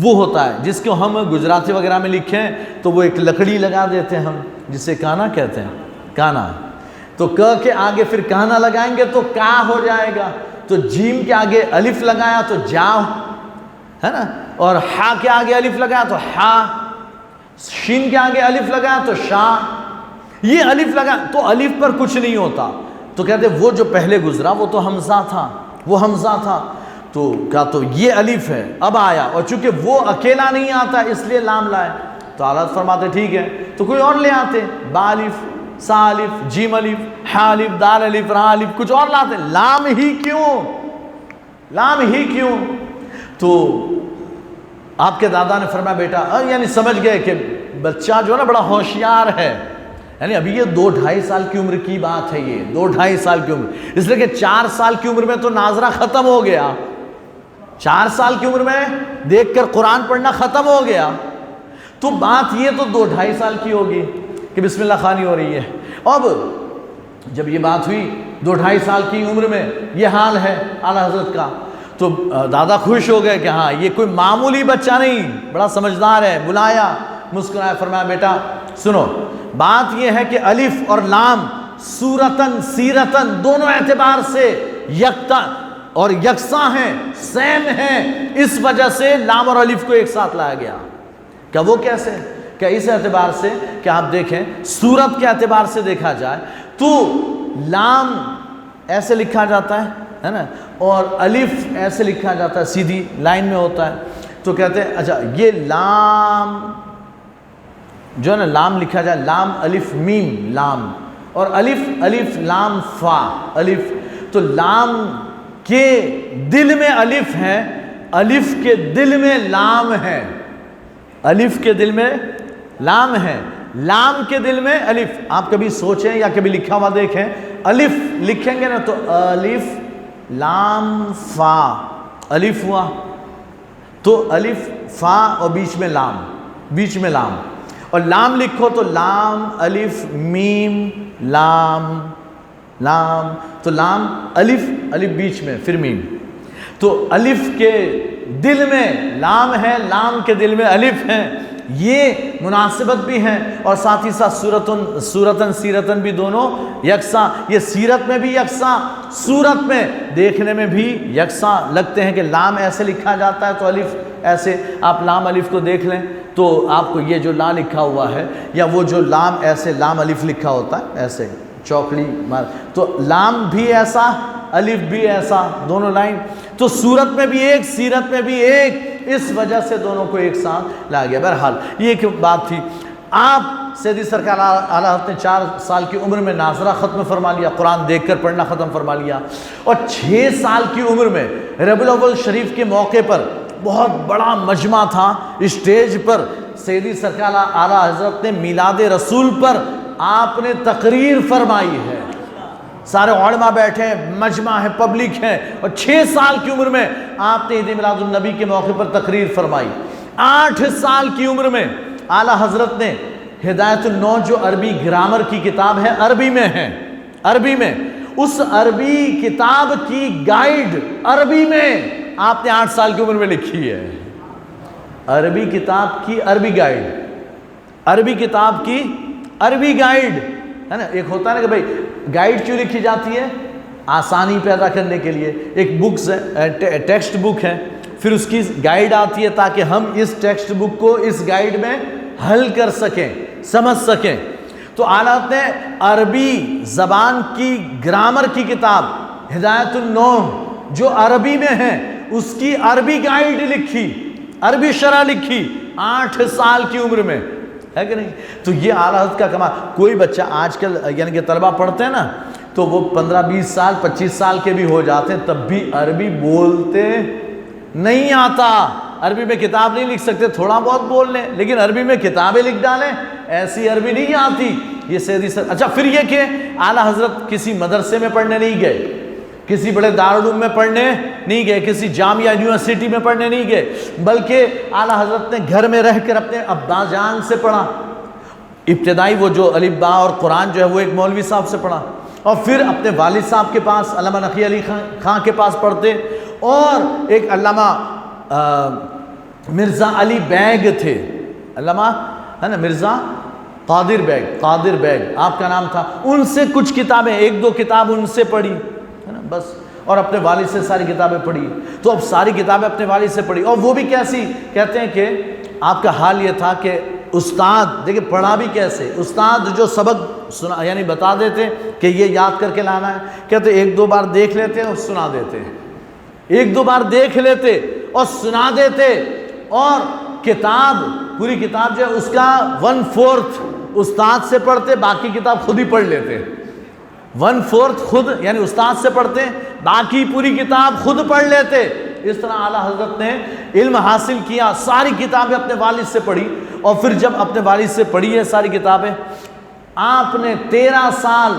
وہ ہوتا ہے جس کو ہم گجراتی وغیرہ میں لکھیں تو وہ ایک لکڑی لگا دیتے ہیں ہم، جسے کانا کہتے ہیں، کانا۔ تو ک کے آگے پھر کانا لگائیں گے تو کا ہو جائے گا، تو جیم کے آگے الف لگایا تو جا، ہے نا، اور ہا کے آگے الف لگایا تو ہا، شین کے آگے الف لگایا تو شا، یہ الف لگا تو الف پر کچھ نہیں ہوتا۔ تو کہتے وہ جو پہلے گزرا وہ تو حمزہ تھا، وہ حمزہ تھا، تو کہا تو یہ الف ہے، اب آیا، اور چونکہ وہ اکیلا نہیں آتا اس لیے لام لائے۔ تو حالت فرماتے ٹھیک ہے تو کوئی اور لے آتے، با الف، سا الف، جیم الف، حا الف، دال الف، را الف، کچھ اور لاتے، لام ہی کیوں، لام ہی کیوں؟ تو آپ کے دادا نے فرمایا بیٹا، یعنی سمجھ گئے کہ بچہ جو ہے نا بڑا ہوشیار ہے، یعنی ابھی یہ 2-2.5 سال کی عمر کی بات ہے، یہ 2-2.5 سال کی عمر، اس لیے کہ 4 سال کی عمر میں تو ناظرہ ختم ہو گیا، 4 سال کی عمر میں دیکھ کر قرآن پڑھنا ختم ہو گیا، تو بات یہ تو 2-2.5 سال کی ہوگی کہ بسم اللہ خوانی ہو رہی ہے۔ اب جب یہ بات ہوئی 2-2.5 سال کی عمر میں یہ حال ہے اعلیٰ حضرت کا، تو دادا خوش ہو گئے کہ ہاں یہ کوئی معمولی بچہ نہیں، بڑا سمجھدار ہے، بلایا، مسکرایا، فرمایا بیٹا سنو، بات یہ ہے کہ الف اور لام صورتن سیرتن دونوں اعتبار سے یکتا اور یکساں ہیں، سیم ہیں، اس وجہ سے لام اور الف کو ایک ساتھ لایا گیا۔ کہ وہ کیسے؟ کہ اس اعتبار سے کہ آپ دیکھیں صورت کے اعتبار سے دیکھا جائے تو لام ایسے لکھا جاتا ہے نا، اور الف ایسے لکھا جاتا ہے، سیدھی لائن میں ہوتا ہے۔ تو کہتے ہیں اچھا یہ لام جو ہے نا، لام لکھا جائے لام الف میم لام، اور الف لام فا الف، تو لام کے دل میں الف ہے، الف کے دل میں لام ہے، الف کے دل میں لام ہے، لام کے دل میں الف۔ آپ کبھی سوچیں یا کبھی لکھا ہوا دیکھیں، الف لکھیں گے نا تو الف لام فا، الف ہوا تو الف فا اور بیچ میں لام، اور لام لکھو تو لام الف میم لام، تو لام الف بیچ میں پھر میم، تو الف کے دل میں لام ہے، لام کے دل میں الف ہے، یہ مناسبت بھی ہیں، اور ساتھ ہی ساتھ صورتن سیرتن بھی دونوں یکساں، یہ سیرت میں بھی یکساں، صورت میں دیکھنے میں بھی یکساں لگتے ہیں کہ لام ایسے لکھا جاتا ہے تو الف ایسے۔ آپ لام الف کو دیکھ لیں تو آپ کو یہ جو لا لکھا ہوا ہے، یا وہ جو لام ایسے لام الف لکھا ہوتا ہے ایسے چوکڑی مار، تو لام بھی ایسا الف بھی ایسا، دونوں لائن، تو صورت میں بھی ایک سیرت میں بھی ایک، اس وجہ سے دونوں کو ایک ساتھ لا گیا۔ بہرحال یہ ایک بات تھی۔ آپ سیدی سرکار اعلیٰ حضرت نے 4 سال کی عمر میں ناظرہ ختم فرما لیا، قرآن دیکھ کر پڑھنا ختم فرما لیا، اور 6 سال کی عمر میں ربیع الاول شریف کے موقع پر بہت بڑا مجمع تھا، اسٹیج پر سیدی سرکار اعلیٰ حضرت نے میلاد رسول پر آپ نے تقریر فرمائی ہے، سارے علماء بیٹھے ہیں، مجمع ہے، پبلک ہے، اور 6 سال کی عمر میں آپ نے عید میلاد النبی کے موقع پر تقریر فرمائی۔ 8 سال کی عمر میں اعلیٰ حضرت نے ہدایت النو جو عربی گرامر کی کتاب ہے، عربی میں ہے، عربی میں، اس عربی کتاب کی گائیڈ عربی میں آپ نے 8 سال کی عمر میں لکھی ہے، عربی کتاب کی عربی گائیڈ، عربی کتاب کی عربی گائیڈ ہے نا۔ ایک ہوتا ہے نا کہ بھائی گائیڈ کیوں لکھی جاتی ہے؟ آسانی پیدا کرنے کے لیے۔ ایک بکس ہے، ٹیکسٹ بک ہے، پھر اس کی گائیڈ آتی ہے تاکہ ہم اس ٹیکسٹ بک کو اس گائیڈ میں حل کر سکیں، سمجھ سکیں۔ تو اعلیٰ نے عربی زبان کی گرامر کی کتاب ہدایت النو جو عربی میں ہے، اس کی عربی گائیڈ لکھی، عربی شرح لکھی 8 سال کی عمر میں، ہے کہ نہیں؟ تو یہ اعلیٰ حضرت کا کمال۔ کوئی بچہ آج کل یعنی کہ طلبہ پڑھتے ہیں نا، تو وہ 15-20 سال 25 سال کے بھی ہو جاتے ہیں، تب بھی عربی بولتے نہیں آتا، عربی میں کتاب نہیں لکھ سکتے، تھوڑا بہت بول لیں، لیکن عربی میں کتابیں لکھ ڈالیں، ایسی عربی نہیں آتی۔ یہ سیدھی سر۔ اچھا پھر یہ کہ اعلیٰ حضرت کسی مدرسے میں پڑھنے نہیں گئے، کسی بڑے دارالعلوم میں پڑھنے نہیں گئے، کسی جامعہ یونیورسٹی میں پڑھنے نہیں گئے، بلکہ اعلیٰ حضرت نے گھر میں رہ کر اپنے ابا جان سے پڑھا۔ ابتدائی وہ جو الف با اور قرآن جو ہے وہ ایک مولوی صاحب سے پڑھا، اور پھر اپنے والد صاحب کے پاس علامہ نقی علی خان کے پاس پڑھتے، اور ایک علامہ مرزا علی بیگ تھے، علامہ ہے نا مرزا قادر بیگ آپ کا نام تھا، ان سے کچھ کتابیں 1-2 کتاب ان سے پڑھی ہے نا بس، اور اپنے والد سے ساری کتابیں پڑھی۔ تو اب ساری کتابیں اپنے والد سے پڑھی، اور وہ بھی کیسی؟ کہتے ہیں کہ آپ کا حال یہ تھا کہ استاد دیکھیں پڑھا بھی کیسے، استاد جو سبق سنا یعنی بتا دیتے کہ یہ یاد کر کے لانا ہے، کہتے 1-2 بار دیکھ لیتے اور سنا دیتے، 1-2 بار دیکھ لیتے اور سنا دیتے، اور کتاب پوری کتاب جو ہے اس کا 1/4 استاد سے پڑھتے، باقی کتاب خود ہی پڑھ لیتے، 1/4 خود یعنی استاد سے پڑھتے، باقی پوری کتاب خود پڑھ لیتے۔ اس طرح اعلیٰ حضرت نے علم حاصل کیا، ساری کتابیں اپنے والد سے پڑھی، اور پھر جب اپنے والد سے پڑھی ہے ساری کتابیں، آپ نے 13 سال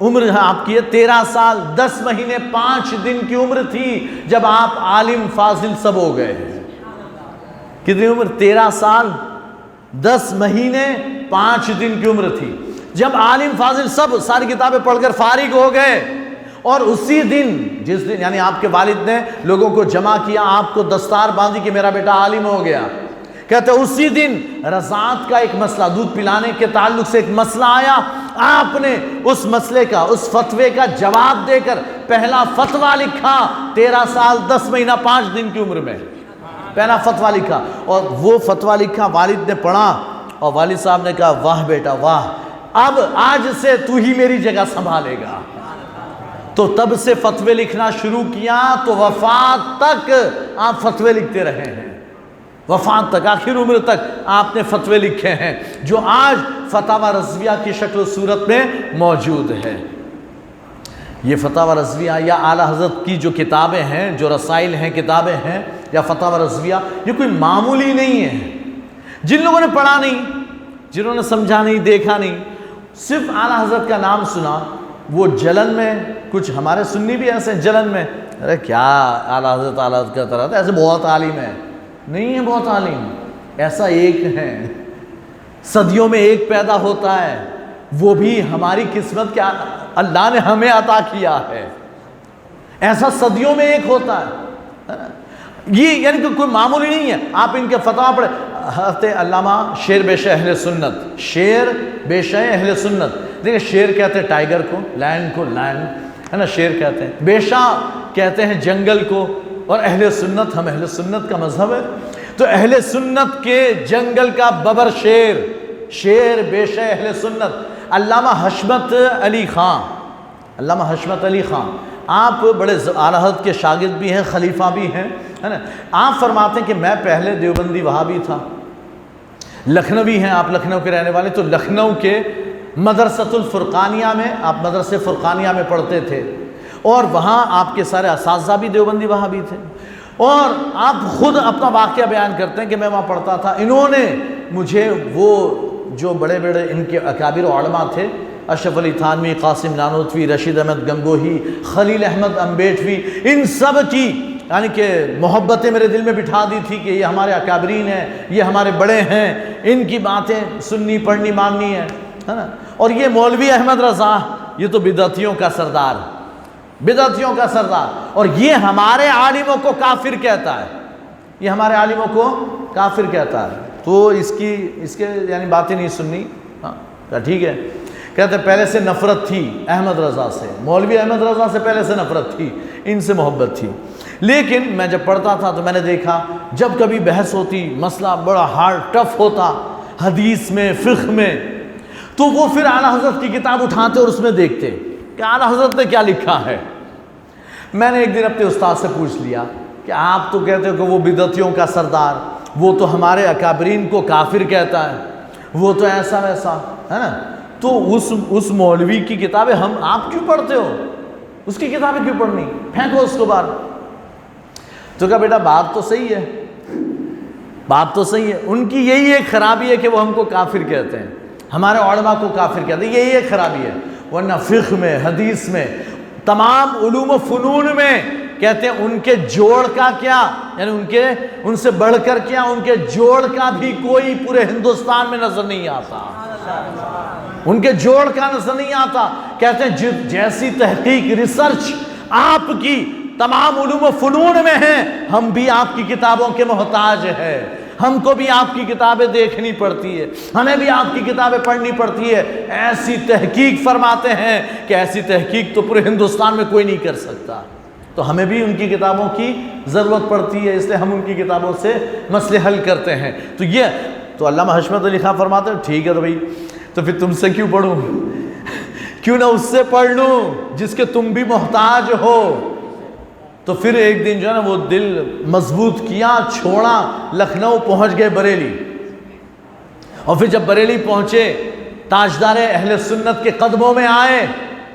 عمر ہے آپ کی، 13 سال 10 مہینے 5 دن کی عمر تھی جب آپ عالم فاضل سب ہو گئے۔ کتنی عمر؟ 13 سال 10 مہینے 5 دن کی عمر تھی جب عالم فاضل سب ساری کتابیں پڑھ کر فارغ ہو گئے، اور اسی دن جس دن یعنی آپ کے والد نے لوگوں کو جمع کیا، آپ کو دستار باندھی کہ میرا بیٹا عالم ہو گیا، کہتے اسی دن رضاعت کا ایک مسئلہ، دودھ پلانے کے تعلق سے ایک مسئلہ آیا، آپ نے اس مسئلے کا، اس فتوے کا جواب دے کر پہلا فتویٰ لکھا 13 سال 10 مہینہ 5 دن کی عمر میں، پہلا فتویٰ لکھا، اور وہ فتویٰ لکھا، والد نے پڑھا اور والد صاحب نے کہا واہ بیٹا واہ، اب آج سے تو ہی میری جگہ سنبھالے گا۔ تو تب سے فتوے لکھنا شروع کیا تو وفات تک آپ فتوے لکھتے رہے ہیں، وفات تک، آخر عمر تک آپ نے فتوے لکھے ہیں جو آج فتاوی رضویہ کی شکل و صورت میں موجود ہے۔ یہ فتاوی رضویہ یا اعلیٰ حضرت کی جو کتابیں ہیں، جو رسائل ہیں، کتابیں ہیں یا فتاوی رضویہ، یہ کوئی معمولی نہیں ہے۔ جن لوگوں نے پڑھا نہیں، جنہوں نے سمجھا نہیں، دیکھا نہیں، صرف اعلیٰ حضرت کا نام سنا، وہ جلن میں، کچھ ہمارے سنی بھی ایسے ہیں جلن میں، ارے کیا اعلیٰ حضرت کا طرح تھا، ایسے بہت عالم ہے، نہیں ہے بہت عالم، ایسا ایک ہے، صدیوں میں ایک پیدا ہوتا ہے، وہ بھی ہماری قسمت کیا اللہ نے ہمیں عطا کیا ہے، ایسا صدیوں میں ایک ہوتا ہے، یہ یعنی کہ کوئی معمولی نہیں ہے۔ آپ ان کے فتوا پڑھے، حضرت علامہ شیر بیشہ اہل سنت، شیر بیشہ اہل سنت، دیکھیں شیر کہتے ہیں ٹائیگر کو، لائن کو لائن ہے نا، شیر کہتے ہیں، بیشہ کہتے ہیں جنگل کو، اور اہل سنت، ہم اہل سنت کا مذہب ہے، تو اہل سنت کے جنگل کا ببر شیر، شیر بیشہ اہل سنت، علامہ حشمت علی خان، علامہ حشمت علی خان، آپ بڑے اعلیٰ حضرت کے شاگرد بھی ہیں، خلیفہ بھی ہیں، ہے نا۔ آپ فرماتے ہیں کہ میں پہلے دیوبندی وہابی تھا، لکھنوی ہیں آپ، لکھنؤ کے رہنے والے، تو لکھنؤ کے مدرسۃ الفرقانیہ میں، آپ مدرسہ فرقانیہ میں پڑھتے تھے، اور وہاں آپ کے سارے اساتذہ بھی دیوبندی وہابی تھے، اور آپ خود اپنا واقعہ بیان کرتے ہیں کہ میں وہاں پڑھتا تھا، انہوں نے مجھے وہ جو بڑے بڑے ان کے اکابر علماء تھے، اشرف علی تھانوی، قاسم نانوتوی، رشید احمد گنگوہی، خلیل احمد امبیٹوی، ان سب کی یعنی کہ محبتیں میرے دل میں بٹھا دی تھی کہ یہ ہمارے اکابرین ہیں، یہ ہمارے بڑے ہیں، ان کی باتیں سننی پڑھنی ماننی ہے نا۔ اور یہ مولوی احمد رضا، یہ تو بدعتیوں کا سردار، بدعتیوں کا سردار، اور یہ ہمارے عالموں کو کافر کہتا ہے، یہ ہمارے عالموں کو کافر کہتا ہے، تو اس کے یعنی باتیں نہیں سننی، ہاں ٹھیک ہے۔ کہتے ہیں پہلے سے نفرت تھی احمد رضا سے، مولوی احمد رضا سے پہلے سے نفرت تھی، ان سے محبت تھی، لیکن میں جب پڑھتا تھا تو میں نے دیکھا جب کبھی بحث ہوتی، مسئلہ بڑا ہارڈ ٹف ہوتا حدیث میں، فقہ میں، تو وہ پھر اعلیٰ حضرت کی کتاب اٹھاتے اور اس میں دیکھتے کہ اعلیٰ حضرت نے کیا لکھا ہے۔ میں نے ایک دن اپنے استاد سے پوچھ لیا کہ آپ تو کہتے ہو کہ وہ بدعتیوں کا سردار، وہ تو ہمارے اکابرین کو کافر کہتا ہے، وہ تو ایسا ویسا ہے نا، تو اس مولوی کی کتابیں آپ کیوں پڑھتے ہو، اس کی کتابیں کیوں پڑھنی، پھینکو اس کو باہر۔ تو کہا بیٹا بات تو صحیح ہے، بات تو صحیح ہے، ان کی یہی ایک خرابی ہے کہ وہ ہم کو کافر کہتے ہیں، ہمارے علماء کو کافر کہتے ہیں، یہی ایک خرابی ہے، ورنہ فقہ میں، حدیث میں، تمام علوم و فنون میں کہتے ہیں ان کے جوڑ کا کیا، یعنی ان سے بڑھ کر کیا، ان کے جوڑ کا بھی کوئی پورے ہندوستان میں نظر نہیں آتا، ان کے جوڑ کا نظر نہیں آتا۔ کہتے ہیں جیسی تحقیق، ریسرچ آپ کی تمام علوم و فنون میں ہیں، ہم بھی آپ کی کتابوں کے محتاج ہیں، ہم کو بھی آپ کی کتابیں دیکھنی پڑتی ہے، ہمیں بھی آپ کی کتابیں پڑھنی پڑتی ہے۔ ایسی تحقیق فرماتے ہیں کہ ایسی تحقیق تو پورے ہندوستان میں کوئی نہیں کر سکتا، تو ہمیں بھی ان کی کتابوں کی ضرورت پڑتی ہے، اس لیے ہم ان کی کتابوں سے مسئلے حل کرتے ہیں۔ تو علامہ حشمت علی خان فرماتے ہیں ٹھیک ہے تو بھائی، تو پھر تم سے کیوں پڑھوں، کیوں نہ اس سے پڑھ لوں جس کے تم بھی محتاج ہو۔ تو پھر ایک دن جو ہے نا وہ دل مضبوط کیا، چھوڑا، لکھنؤ پہنچ گئے بریلی، اور پھر جب بریلی پہنچے تاجدار اہل سنت کے قدموں میں آئے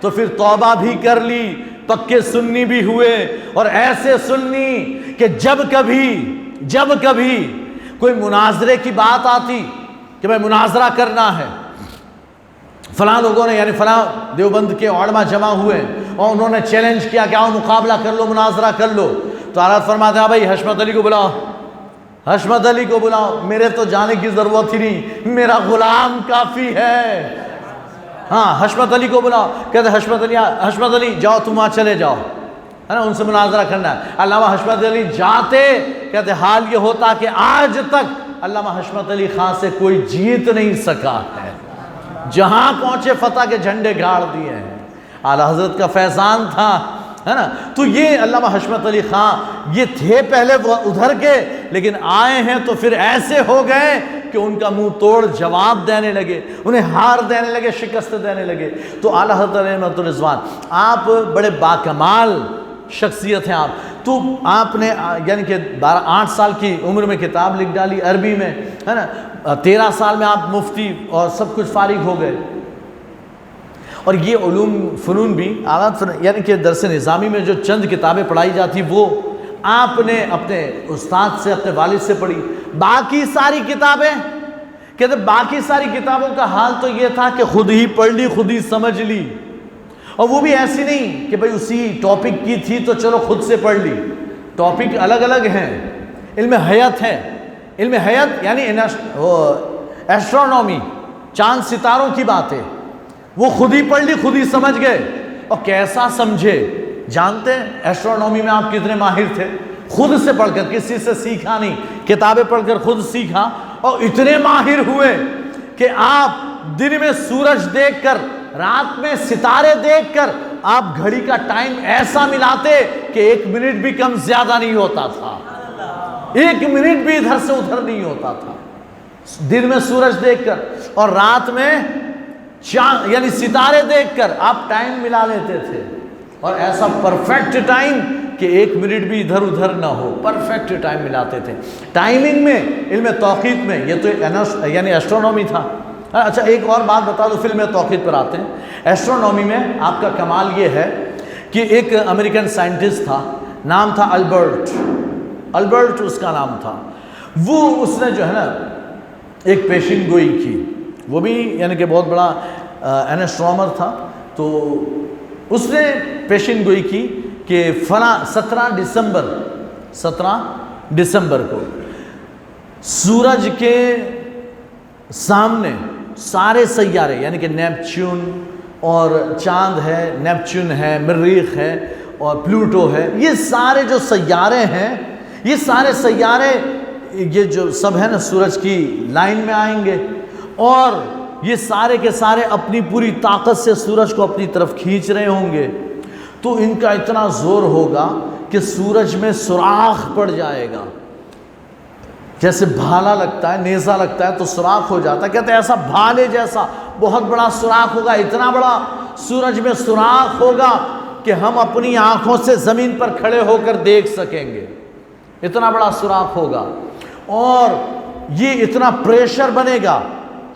تو پھر توبہ بھی کر لی، پکے سنی بھی ہوئے، اور ایسے سنی کہ جب کبھی کوئی مناظرے کی بات آتی کہ میں مناظرہ کرنا ہے، فلاں لوگوں نے یعنی فلاں دیوبند کے علماء جمع ہوئے اور انہوں نے چیلنج کیا کہ آؤ مقابلہ کر لو، مناظرہ کر لو، تو حضرت فرماتے ہیں بھائی حشمت علی کو بلاؤ، حشمت علی کو بلاؤ، میرے تو جانے کی ضرورت ہی نہیں، میرا غلام کافی ہے، ہاں حشمت علی کو بلاؤ۔ کہتے حشمت علی جاؤ، تم وہاں چلے جاؤ، ہے نا، ان سے مناظرہ کرنا ہے۔ علامہ حشمت علی جاتے، کہتے حال یہ ہوتا کہ آج تک علامہ حشمت علی خان سے کوئی جیت نہیں سکا ہے، جہاں پہنچے فتح کے جھنڈے گاڑ دیے ہیں، اعلیٰ حضرت کا فیضان تھا، ہے نا۔ تو یہ علامہ حشمت علی خان یہ تھے پہلے وہ ادھر کے، لیکن آئے ہیں تو پھر ایسے ہو گئے کہ ان کا منہ توڑ جواب دینے لگے، انہیں ہار دینے لگے، شکست دینے لگے۔ تو اعلیٰ حضرت علیہ الرضوان آپ بڑے باکمال شخصیت ہیں آپ، تو آپ نے یعنی کہ 8 سال کی عمر میں کتاب لکھ ڈالی عربی میں، ہے نا، 13 سال میں آپ مفتی اور سب کچھ فارغ ہو گئے۔ اور یہ علوم فنون بھی یعنی کہ درس نظامی میں جو چند کتابیں پڑھائی جاتی وہ آپ نے اپنے استاد سے، اپنے والد سے پڑھی۔ باقی ساری کتابیں کہتے باقی ساری کتابوں کا حال تو یہ تھا کہ خود ہی پڑھ لی، خود ہی سمجھ لی، اور وہ بھی ایسی نہیں کہ بھئی اسی ٹاپک کی تھی تو چلو خود سے پڑھ لی، ٹاپک الگ الگ ہیں۔ علم حیات ہے، علم حیات یعنی ایسٹرونومی، چاند ستاروں کی باتیں، وہ خود ہی پڑھ لی، خود ہی سمجھ گئے۔ اور کیسا سمجھے جانتے ہیں ایسٹرونومی میں آپ کتنے ماہر تھے؟ خود سے پڑھ کر، کسی سے سیکھا نہیں، کتابیں پڑھ کر خود سیکھا، اور اتنے ماہر ہوئے کہ آپ دن میں سورج دیکھ کر، رات میں ستارے دیکھ کر آپ گھڑی کا ٹائم ایسا ملاتے کہ 1 منٹ بھی کم زیادہ نہیں ہوتا تھا، 1 منٹ بھی ادھر سے ادھر نہیں ہوتا تھا، دن میں سورج دیکھ کر، اور رات میں چاند یعنی ستارے دیکھ کر آپ ٹائم ملا لیتے تھے، اور ایسا پرفیکٹ ٹائم کہ 1 منٹ بھی ادھر ادھر نہ ہو، پرفیکٹ ٹائم ملاتے تھے۔ ٹائمنگ میں، علم توقیت میں، یہ تو یعنی ایسٹرونومی تھا۔ اچھا ایک اور بات بتا دو، فلم توقیت پر آتے ہیں۔ ایسٹرونومی میں آپ کا کمال یہ ہے کہ ایک امریکن سائنٹسٹ تھا، نام تھا البرٹ اس کا نام تھا۔ وہ اس نے جو ہے نا ایک پیشن گوئی کی، وہ بھی یعنی کہ بہت بڑا ایسٹرونومر تھا، تو اس نے پیشن گوئی کی کہ فلاں 17 دسمبر کو سورج کے سامنے سارے سیارے یعنی کہ نیپچون اور چاند ہے، نیپچون ہے، مریخ ہے اور پلوٹو ہے، یہ سارے جو سیارے ہیں، یہ سارے سیارے یہ جو سب ہے نا سورج کی لائن میں آئیں گے، اور یہ سارے کے سارے اپنی پوری طاقت سے سورج کو اپنی طرف کھینچ رہے ہوں گے، تو ان کا اتنا زور ہوگا کہ سورج میں سوراخ پڑ جائے گا، جیسے بھالا لگتا ہے، نیزہ لگتا ہے تو سوراخ ہو جاتا ہے، کہتے ہیں ایسا بھالے جیسا بہت بڑا سوراخ ہوگا، اتنا بڑا سورج میں سوراخ ہوگا کہ ہم اپنی آنکھوں سے زمین پر کھڑے ہو کر دیکھ سکیں گے، اتنا بڑا سوراخ ہوگا، اور یہ اتنا پریشر بنے گا،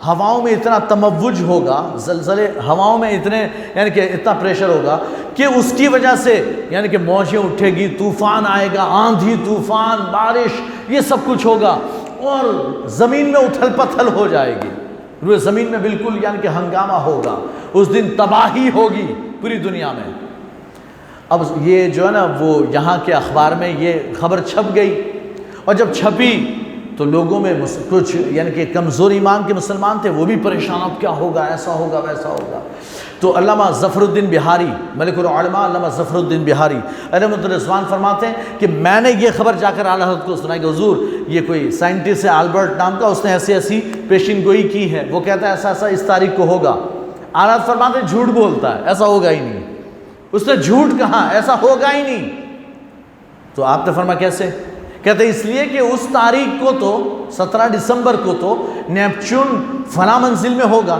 ہواؤں میں اتنا تموج ہوگا، زلزلے ہواؤں میں اتنے یعنی کہ اتنا پریشر ہوگا کہ اس کی وجہ سے یعنی کہ موجیں اٹھے گی، طوفان آئے گا، آندھی طوفان، بارش، یہ سب کچھ ہوگا، اور زمین میں اتھل پتھل ہو جائے گی، روئے زمین میں بالکل یعنی کہ ہنگامہ ہوگا، اس دن تباہی ہوگی پوری دنیا میں۔ اب یہ جو ہے نا وہ یہاں کے اخبار میں یہ خبر چھپ گئی، اور جب چھپی تو لوگوں میں کچھ یعنی کہ کمزور ایمان کے مسلمان تھے، وہ بھی پریشان، اب کیا ہوگا، ایسا ہوگا ویسا ہوگا۔ تو علامہ ظفر الدین بہاری، ملک العلماء علامہ ظفر الدین بہاری علیہ الرضوان فرماتے ہیں کہ میں نے یہ خبر جا کر اعلیٰ حضرت کو سنائی کہ حضور یہ کوئی سائنٹسٹ ہے البرٹ نام کا، اس نے ایسی ایسی پیشن گوئی کی ہے، وہ کہتا ہے ایسا ایسا اس تاریخ کو ہوگا۔ اعلیٰ حضرت فرماتے ہیں جھوٹ بولتا ہے، ایسا ہوگا ہی نہیں، اس نے جھوٹ کہا، ایسا ہوگا ہی نہیں۔ تو آپ نے فرمایا کیسے؟ کہتے ہیں اس لیے کہ اس تاریخ کو تو 17 دسمبر کو تو نیپچون فلاں منزل میں ہوگا،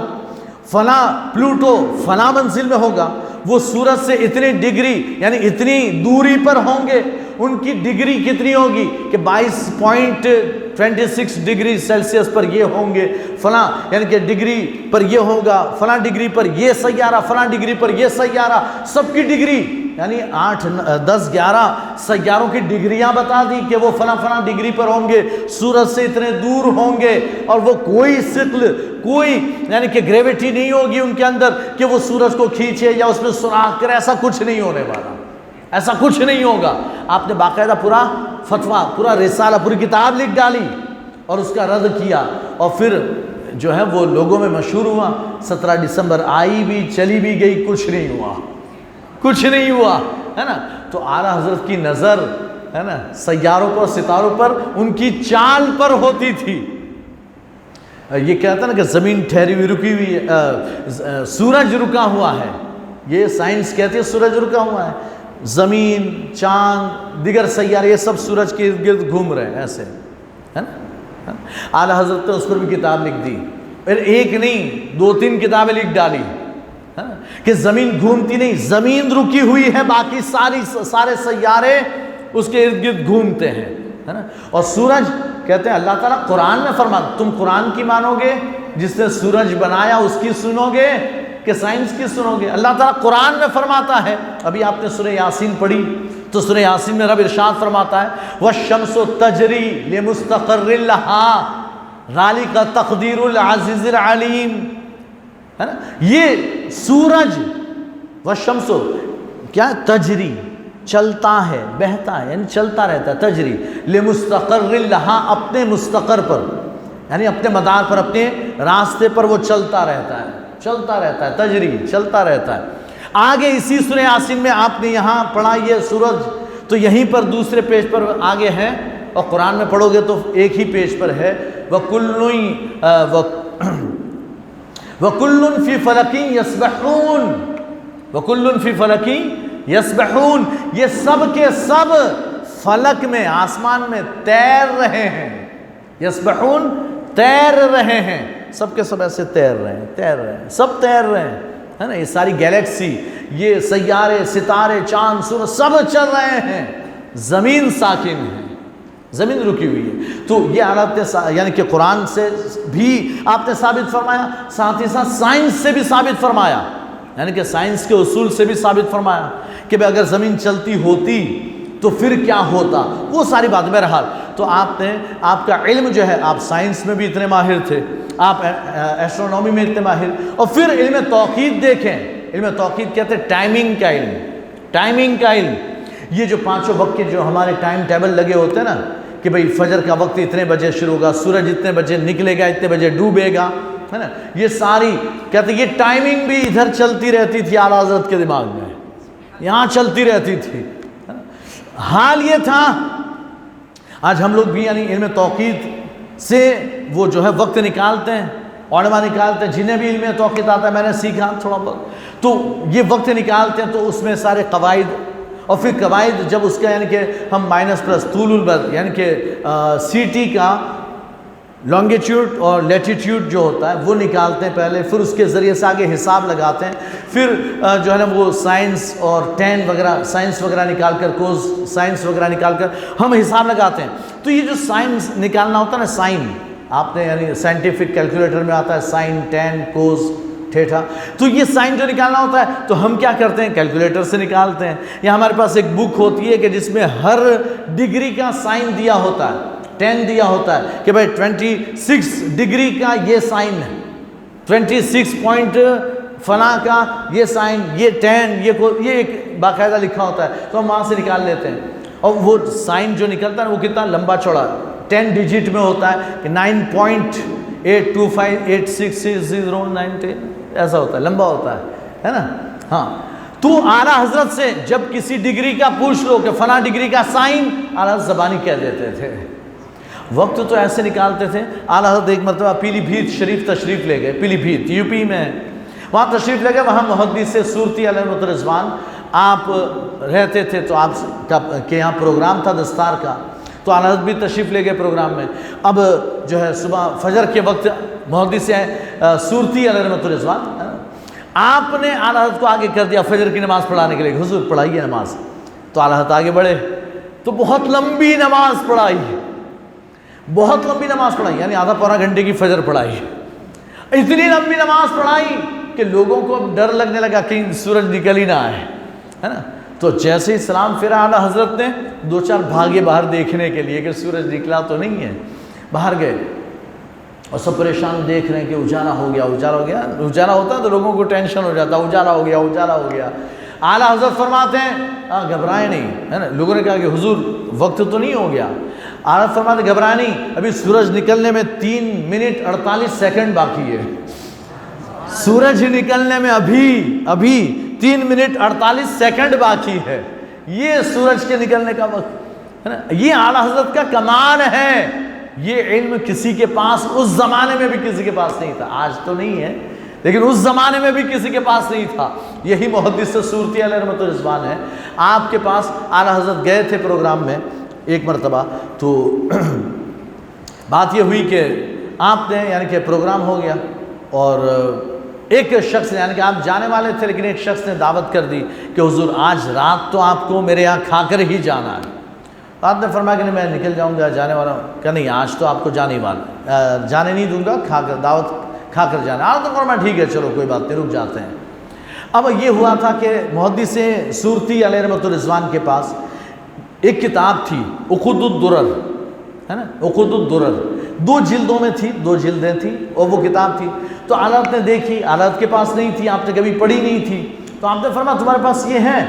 فلاں پلوٹو فلاں منزل میں ہوگا، وہ سورج سے اتنی ڈگری یعنی اتنی دوری پر ہوں گے، ان کی ڈگری کتنی ہوگی کہ 22.26 ڈگری سیلسیس پر یہ ہوں گے، فلاں یعنی کہ ڈگری پر یہ ہوگا، فلاں ڈگری پر یہ سیارہ، فلاں ڈگری پر یہ سیارہ، سب کی ڈگری یعنی 8 10 11 سیاروں کی ڈگریاں بتا دی کہ وہ فلاں فلاں ڈگری پر ہوں گے، سورج سے اتنے دور ہوں گے، اور وہ کوئی ثقل، کوئی یعنی کہ گریویٹی نہیں ہوگی ان کے اندر کہ وہ سورج کو کھینچے یا اس میں سوراخ کرے، ایسا کچھ نہیں ہونے والا، ایسا کچھ نہیں ہوگا۔ آپ نے باقاعدہ پورا فتویٰ، پورا رسالہ، پوری کتاب لکھ ڈالی اور اس کا رد کیا، اور پھر جو ہے وہ لوگوں میں مشہور ہوا۔ 17 دسمبر آئی بھی چلی بھی گئی، کچھ نہیں ہوا، کچھ نہیں ہوا، ہے نا۔ تو اعلیٰ حضرت کی نظر ہے نا سیاروں پر، ستاروں پر، ان کی چال پر ہوتی تھی۔ یہ کہتا ہے نا کہ زمین ٹھہری ہوئی رکی ہوئی ہے، سورج رکا ہوا ہے، یہ سائنس کہتی ہے سورج رکا ہوا ہے، زمین، چاند، دیگر سیارے یہ سب سورج کے ارد گرد گھوم رہے ہیں، ایسے ہے نا۔ اعلیٰ حضرت نے اس پر بھی کتاب لکھ دی، پھر ایک نہیں 2-3 کتابیں لکھ ڈالی کہ زمین گھومتی نہیں، زمین رکی ہوئی ہے، باقی سارے سیارے اس کے ارد گرد گھومتے ہیں، ہے نا۔ اور سورج کہتے ہیں اللہ تعالیٰ قرآن میں فرماتا، تم قرآن کی مانو گے جس نے سورج بنایا اس کی سنو گے کہ سائنس کی سنو گے؟ اللہ تعالیٰ قرآن میں فرماتا ہے۔ ابھی آپ نے سورہ یاسین پڑھی تو سورہ یاسین میں رب ارشاد فرماتا ہے وَالشَّمْسُ تَجْرِي لِمُسْتَقَرٍّ لَهَا ذَلِكَ تَقْدِيرُ الْعَزِيزِ الْعَلِيمِ، ہے نا۔ یہ سورج وَالشَّمْسُ کیا تجری، چلتا ہے، بہتا ہے، یعنی چلتا رہتا ہے، تجری لمستقر لہا، اپنے مستقر پر، یعنی اپنے مدار پر، اپنے راستے پر وہ چلتا رہتا ہے، چلتا رہتا ہے، تجری چلتا رہتا ہے۔ آگے اسی سورہ یاسین میں آپ نے یہاں پڑھا یہ سورج، تو یہیں پر دوسرے پیج پر آگے ہے، اور قرآن میں پڑھو گے تو ایک ہی پیج پر ہے وَكُلٌّ فِي فَلَكٍ يَسْبَحُونَ، وَكُلٌّ فِي فَلَكٍ یسبحون، یہ سب کے سب فلک میں، آسمان میں تیر رہے ہیں، یسبحون تیر رہے ہیں، سب کے سب ایسے تیر رہے ہیں، تیر رہے ہیں، سب تیر رہے ہیں، ہے نا۔ یہ ساری گیلیکسی، یہ سیارے، ستارے، چاند، سورج سب چل رہے ہیں، زمین ساکن ہے، زمین رکی ہوئی ہے۔ تو یہ حالت یعنی کہ قرآن سے بھی آپ نے ثابت فرمایا، ساتھ ہی ساتھ سائنس سے بھی ثابت فرمایا، یعنی کہ سائنس کے اصول سے بھی ثابت فرمایا کہ بھئی اگر زمین چلتی ہوتی تو پھر کیا ہوتا، وہ ساری بات میں رہا۔ تو آپ کا علم جو ہے، آپ سائنس میں بھی اتنے ماہر تھے، آپ ایسٹرونومی میں اتنے ماہر، اور پھر علم توقیت دیکھیں، علم توقیت کہتے ہیں ٹائمنگ کا علم، ٹائمنگ کا علم۔ یہ جو 5 وقت کے جو ہمارے ٹائم ٹیبل لگے ہوتے ہیں نا کہ بھئی فجر کا وقت اتنے بجے شروع ہوگا، سورج اتنے بجے نکلے گا، اتنے بجے ڈوبے گا، ہے نا، یہ ساری کہتے ہیں یہ ٹائمنگ بھی ادھر چلتی رہتی تھی اعلیٰ حضرت کے دماغ میں، یہاں چلتی رہتی تھی۔ حال یہ تھا آج ہم لوگ بھی یعنی علم توقیت سے وہ جو ہے وقت نکالتے ہیں، علماء نکالتے ہیں، جنہیں بھی علم توقیت آتا ہے، میں نے سیکھا تھوڑا بہت، تو یہ وقت نکالتے ہیں، تو اس میں سارے قواعد، اور پھر قواعد جب اس کا یعنی کہ ہم مائنس پلس طول البر یعنی کہ سی ٹی کا لانگیٹیوڈ اور لیٹیٹیوڈ جو ہوتا ہے وہ نکالتے ہیں پہلے، پھر اس کے ذریعے سے آگے حساب لگاتے ہیں، پھر جو ہے نا وہ سائنس اور ٹین وغیرہ، سائنس وغیرہ نکال کر، کوز سائنس وغیرہ نکال کر ہم حساب لگاتے ہیں۔ تو یہ جو سائنس نکالنا ہوتا ہے نا، سائن آپ نے یعنی سائنٹیفک کیلکولیٹر میں آتا ہے سائن، ٹین، کوز، تھیٹا، تو یہ سائن جو نکالنا ہوتا ہے تو ہم کیا کرتے ہیں، کیلکولیٹر سے نکالتے ہیں، یا ہمارے پاس ایک بک ہوتی ہے کہ جس میں ہر ڈگری کا سائن دیا ہوتا ہے، 10 دیا ہوتا ہے کہ بھائی 26 ڈگری کا یہ سائن ہے، 26 پوائنٹ فلاں کا یہ سائن، یہ 10، یہ ایک باقاعدہ لکھا ہوتا ہے، تو ہم وہاں سے نکال لیتے ہیں۔ اور وہ سائن جو نکلتا ہے وہ کتنا لمبا چوڑا 10 ڈیجٹ میں ہوتا ہے کہ 9.8258660910 ایسا ہوتا ہے، لمبا ہوتا ہے نا۔ ہاں، تو اعلیٰ حضرت سے جب کسی ڈگری کا پوچھ لو کہ فلاں ڈگری کا سائن، اعلیٰ حضرت زبانی کہہ دیتے تھے۔ وقت تو ایسے نکالتے تھے۔ اعلیٰ حضرت ایک مرتبہ پیلی بھیت شریف تشریف لے گئے، پیلی بھیت یو پی میں، وہاں تشریف لے گئے، وہاں محدث صورتی علیہ رضوان آپ رہتے تھے، تو آپ کے یہاں پروگرام تھا دستار کا، تو اعلیٰ حضرت بھی تشریف لے گئے پروگرام میں۔ اب جو ہے صبح فجر کے وقت محدث صورتی علیہ رضوان، آپ نے اعلیٰ حضرت کو آگے کر دیا فجر کی نماز پڑھانے کے لیے، حضور پڑھائیے نماز، تو اعلیٰ حضرت آگے بڑھے تو بہت لمبی نماز پڑھائی، بہت لمبی نماز پڑھائی، یعنی آدھا پونا گھنٹے کی فجر پڑھائی، اتنی لمبی نماز پڑھائی کہ لوگوں کو اب ڈر لگنے لگا کہ سورج نکل ہی نہ آئے، ہے نا۔ تو جیسے ہی سلام پھرا اعلیٰ حضرت نے 2-4 بھاگے باہر دیکھنے کے لیے کہ سورج نکلا تو نہیں ہے، باہر گئے اور سب پریشان دیکھ رہے ہیں کہ اجالا ہو گیا، اجالا ہو گیا، اجالا ہوتا ہے تو لوگوں کو ٹینشن ہو جاتا ہے، اجالا ہو گیا، اجالا ہو گیا۔ اعلیٰ حضرت فرماتے ہیں گھبرائے نہیں، ہے نا۔ لوگوں نے کہا کہ حضور وقت تو نہیں ہو گیا، اعلیٰ حضرت فرماتے ہیں گھبرائے نہیں، ابھی سورج نکلنے میں 3 منٹ 48 سیکنڈ باقی ہے، سورج نکلنے میں ابھی 3 منٹ 48 سیکنڈ باقی ہے، یہ سورج کے نکلنے کا وقت ہے نا۔ یہ اعلیٰ حضرت کا کمال ہے، یہ علم کسی کے پاس اس زمانے میں بھی کسی کے پاس نہیں تھا، آج تو نہیں ہے لیکن اس زمانے میں بھی کسی کے پاس نہیں تھا۔ یہی محدث سورتی علیہ رحمۃ الرضوان ہے۔ آپ کے پاس اعلیٰ حضرت گئے تھے پروگرام میں ایک مرتبہ، تو بات یہ ہوئی کہ آپ نے یعنی کہ پروگرام ہو گیا اور ایک شخص یعنی کہ آپ جانے والے تھے لیکن ایک شخص نے دعوت کر دی کہ حضور آج رات تو آپ کو میرے یہاں کھا کر ہی جانا ہے۔ آپ نے فرمایا کہ نہیں میں نکل جاؤں گا، جانے والا ہوں، کہ نہیں آج تو آپ کو جانے نہیں دوں گا، کھا کر دعوت کھا کر جانا۔ آپ نے فرمایا ٹھیک ہے چلو کوئی بات نہیں، رک جاتے ہیں۔ اب یہ ہوا تھا کہ محدث سورتی علیہ رحمۃ الرضوان کے پاس ایک کتاب تھی عقود الدرر، ہے نا، عقود الدرر، 2 جلدوں میں تھی، 2 جلدیں تھیں اور وہ کتاب تھی۔ تو حضرت نے دیکھی، حضرت کے پاس نہیں تھی، آپ نے کبھی پڑھی نہیں تھی، تو آپ نے فرمایا تمہارے پاس یہ ہے،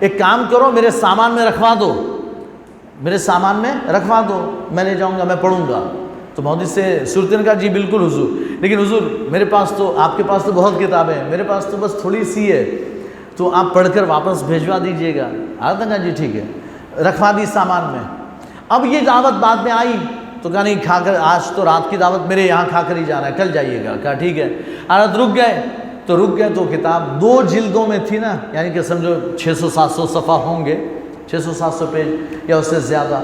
ایک کام کرو میرے سامان میں رکھوا دو، میرے سامان میں رکھوا دو، میں لے جاؤں گا، میں پڑھوں گا۔ تو محدث سے سورتی نے کہا جی بالکل حضور، لیکن حضور میرے پاس تو، آپ کے پاس تو بہت کتابیں ہیں، میرے پاس تو بس تھوڑی سی ہے، تو آپ پڑھ کر واپس بھیجوا دیجئے گا۔ حضرت نے کہا جی ٹھیک ہے، رکھوا دی سامان میں۔ اب یہ دعوت بعد میں آئی تو کہا نہیں کھا کر، آج تو رات کی دعوت میرے یہاں کھا کر ہی جانا ہے، کل جائیے گا۔ کہا ٹھیک ہے۔ حضرت رک گئے تو کتاب 2 جلدوں میں تھی نا، یعنی کہ سمجھو 600-700 صفحہ ہوں گے، 600-700 پیج یا اس سے زیادہ۔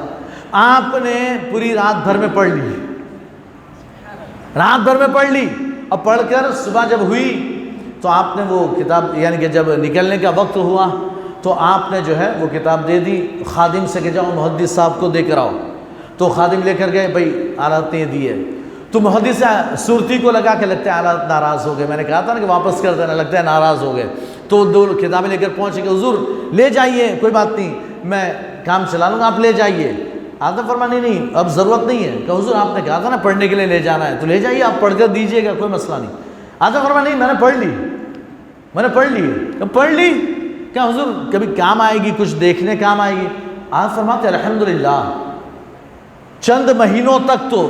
آپ نے پوری رات بھر میں پڑھ لی، رات بھر میں پڑھ لی۔ اب پڑھ کر صبح جب ہوئی تو آپ نے وہ کتاب یعنی کہ جب نکلنے کا وقت ہوا تو آپ نے جو ہے وہ کتاب دے دی خادم سے کہ جاؤ محدث صاحب کو دے کر آؤ۔ تو خادم لے کر گئے، بھائی حالات نے دی ہے۔ تو محدث سورتی کو لگا کہ لگتا ہے حالات ناراض ہو گئے، میں نے کہا تھا نا کہ واپس کر دینا، لگتا ہے ناراض ہو گئے۔ تو 2 کتابیں لے کر پہنچے کہ حضور لے جائیے، کوئی بات نہیں میں کام چلا لوں گا، آپ لے جائیے۔ آپ نے فرمایا نہیں اب ضرورت نہیں ہے، کہ حضور آپ نے کہا تھا نا پڑھنے کے لیے لے جانا ہے تو لے جائیے، آپ پڑھ کر دیجئے گا، کوئی مسئلہ نہیں۔ آپ نے فرمایا نہیں میں نے پڑھ لی، میں نے پڑھ لی۔ پڑھ لی کیا حضور کبھی کام آئے گی، کچھ دیکھنے کام آئے گی؟ آپ فرماتے الحمدللہ چند مہینوں تک تو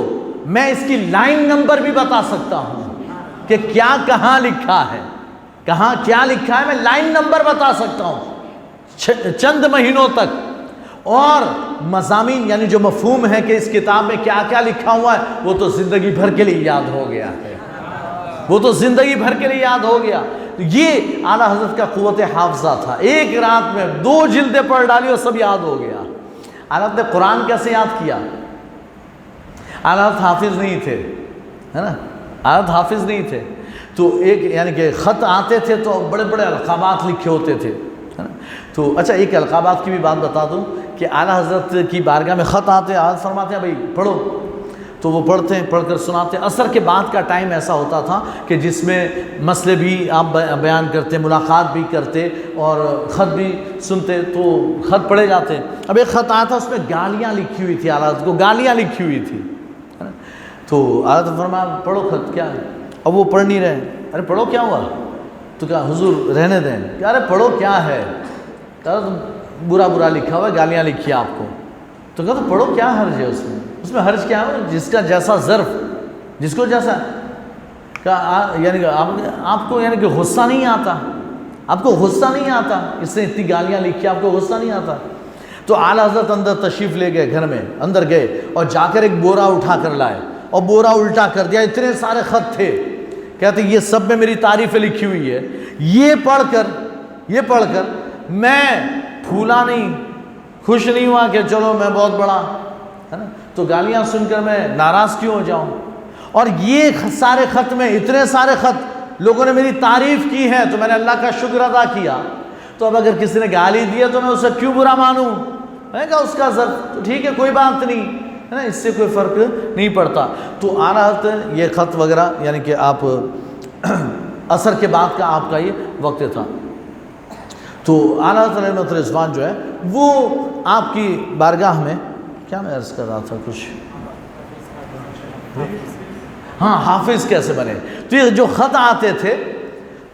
میں اس کی لائن نمبر بھی بتا سکتا ہوں کہ کیا کہاں لکھا ہے، کہاں کیا لکھا ہے، میں لائن نمبر بتا سکتا ہوں چند مہینوں تک۔ اور مضامین یعنی جو مفہوم ہے کہ اس کتاب میں کیا کیا لکھا ہوا ہے وہ تو زندگی بھر کے لیے یاد ہو گیا ہے، وہ تو زندگی بھر کے لیے یاد ہو گیا۔ یہ اعلیٰ حضرت کا قوت حافظہ تھا، ایک رات میں 2 جلدیں پڑھ ڈالی اور سب یاد ہو گیا۔ اعلیٰ حضرت نے قرآن کیسے یاد کیا؟ اعلیٰ حضرت حافظ نہیں تھے، ہے نا، اعلیٰ حضرت حافظ نہیں تھے، تو ایک یعنی کہ خط آتے تھے تو بڑے بڑے القابات لکھے ہوتے تھے، ہے نا۔ تو اچھا ایک القابات کی بھی بات بتا دوں کہ اعلیٰ حضرت کی بارگاہ میں خط آتے ہیں، حضرت فرماتے ہیں بھائی پڑھو، تو وہ پڑھتے ہیں، پڑھ کر سناتے ہیں۔ عصر کے بعد کا ٹائم ایسا ہوتا تھا کہ جس میں مسئلے بھی آپ بیان کرتے، ملاقات بھی کرتے اور خط بھی سنتے، تو خط پڑھے جاتے۔ اب ایک خط آیا تھا، اس میں گالیاں لکھی ہوئی تھی، اعلیٰ حضرت کو گالیاں لکھی ہوئی تھی، تو اعلیٰ حضرت فرمایا پڑھو خط کیا ہے؟ اب وہ پڑھ نہیں رہے، ارے پڑھو کیا ہوا؟ تو کہا حضور رہنے دیں، کہ ارے پڑھو کیا ہے؟ کہا برا برا لکھا ہوا ہے، گالیاں لکھی آپ کو۔ تو کہا تو پڑھو کیا حرج ہے اس میں حرج کیا ہے؟ جس کا جیسا ظرف، جس کو جیسا، یعنی کہ آپ کو یعنی کہ غصہ نہیں آتا، آپ کو غصہ نہیں آتا، اس نے اتنی گالیاں لکھی، آپ کو غصہ نہیں آتا؟ تو اعلیٰ حضرت اندر تشریف لے گئے، گھر میں اندر گئے اور جا کر ایک بورا اٹھا کر لائے اور بورا الٹا کر دیا، اتنے سارے خط تھے، کہتے یہ سب میں میری تعریفیں لکھی ہوئی ہے، یہ پڑھ کر میں پھولا نہیں، خوش نہیں ہوا کہ چلو میں بہت بڑا، ہے نا، تو گالیاں سن کر میں ناراض کیوں ہو جاؤں؟ اور یہ سارے خط میں، اتنے سارے خط لوگوں نے میری تعریف کی ہے تو میں نے اللہ کا شکر ادا کیا، تو اب اگر کسی نے گالی دی ہے تو میں اسے کیوں برا مانوں؟ میں نے کہا اس کا ظرف تو ٹھیک ہے، کوئی بات نہیں، ہے نا، اس سے کوئی فرق نہیں پڑتا۔ تو اعلیٰ حضرت یہ خط وغیرہ یعنی کہ آپ عصر کے بعد کا آپ کا یہ وقت تھا، تو اعلیٰ حضرت رحمۃ الرضوان جو ہے وہ آپ کی بارگاہ میں، کیا میں عرض کر رہا تھا کچھ، ہاں حافظ کیسے بنے؟ تو یہ جو خط آتے تھے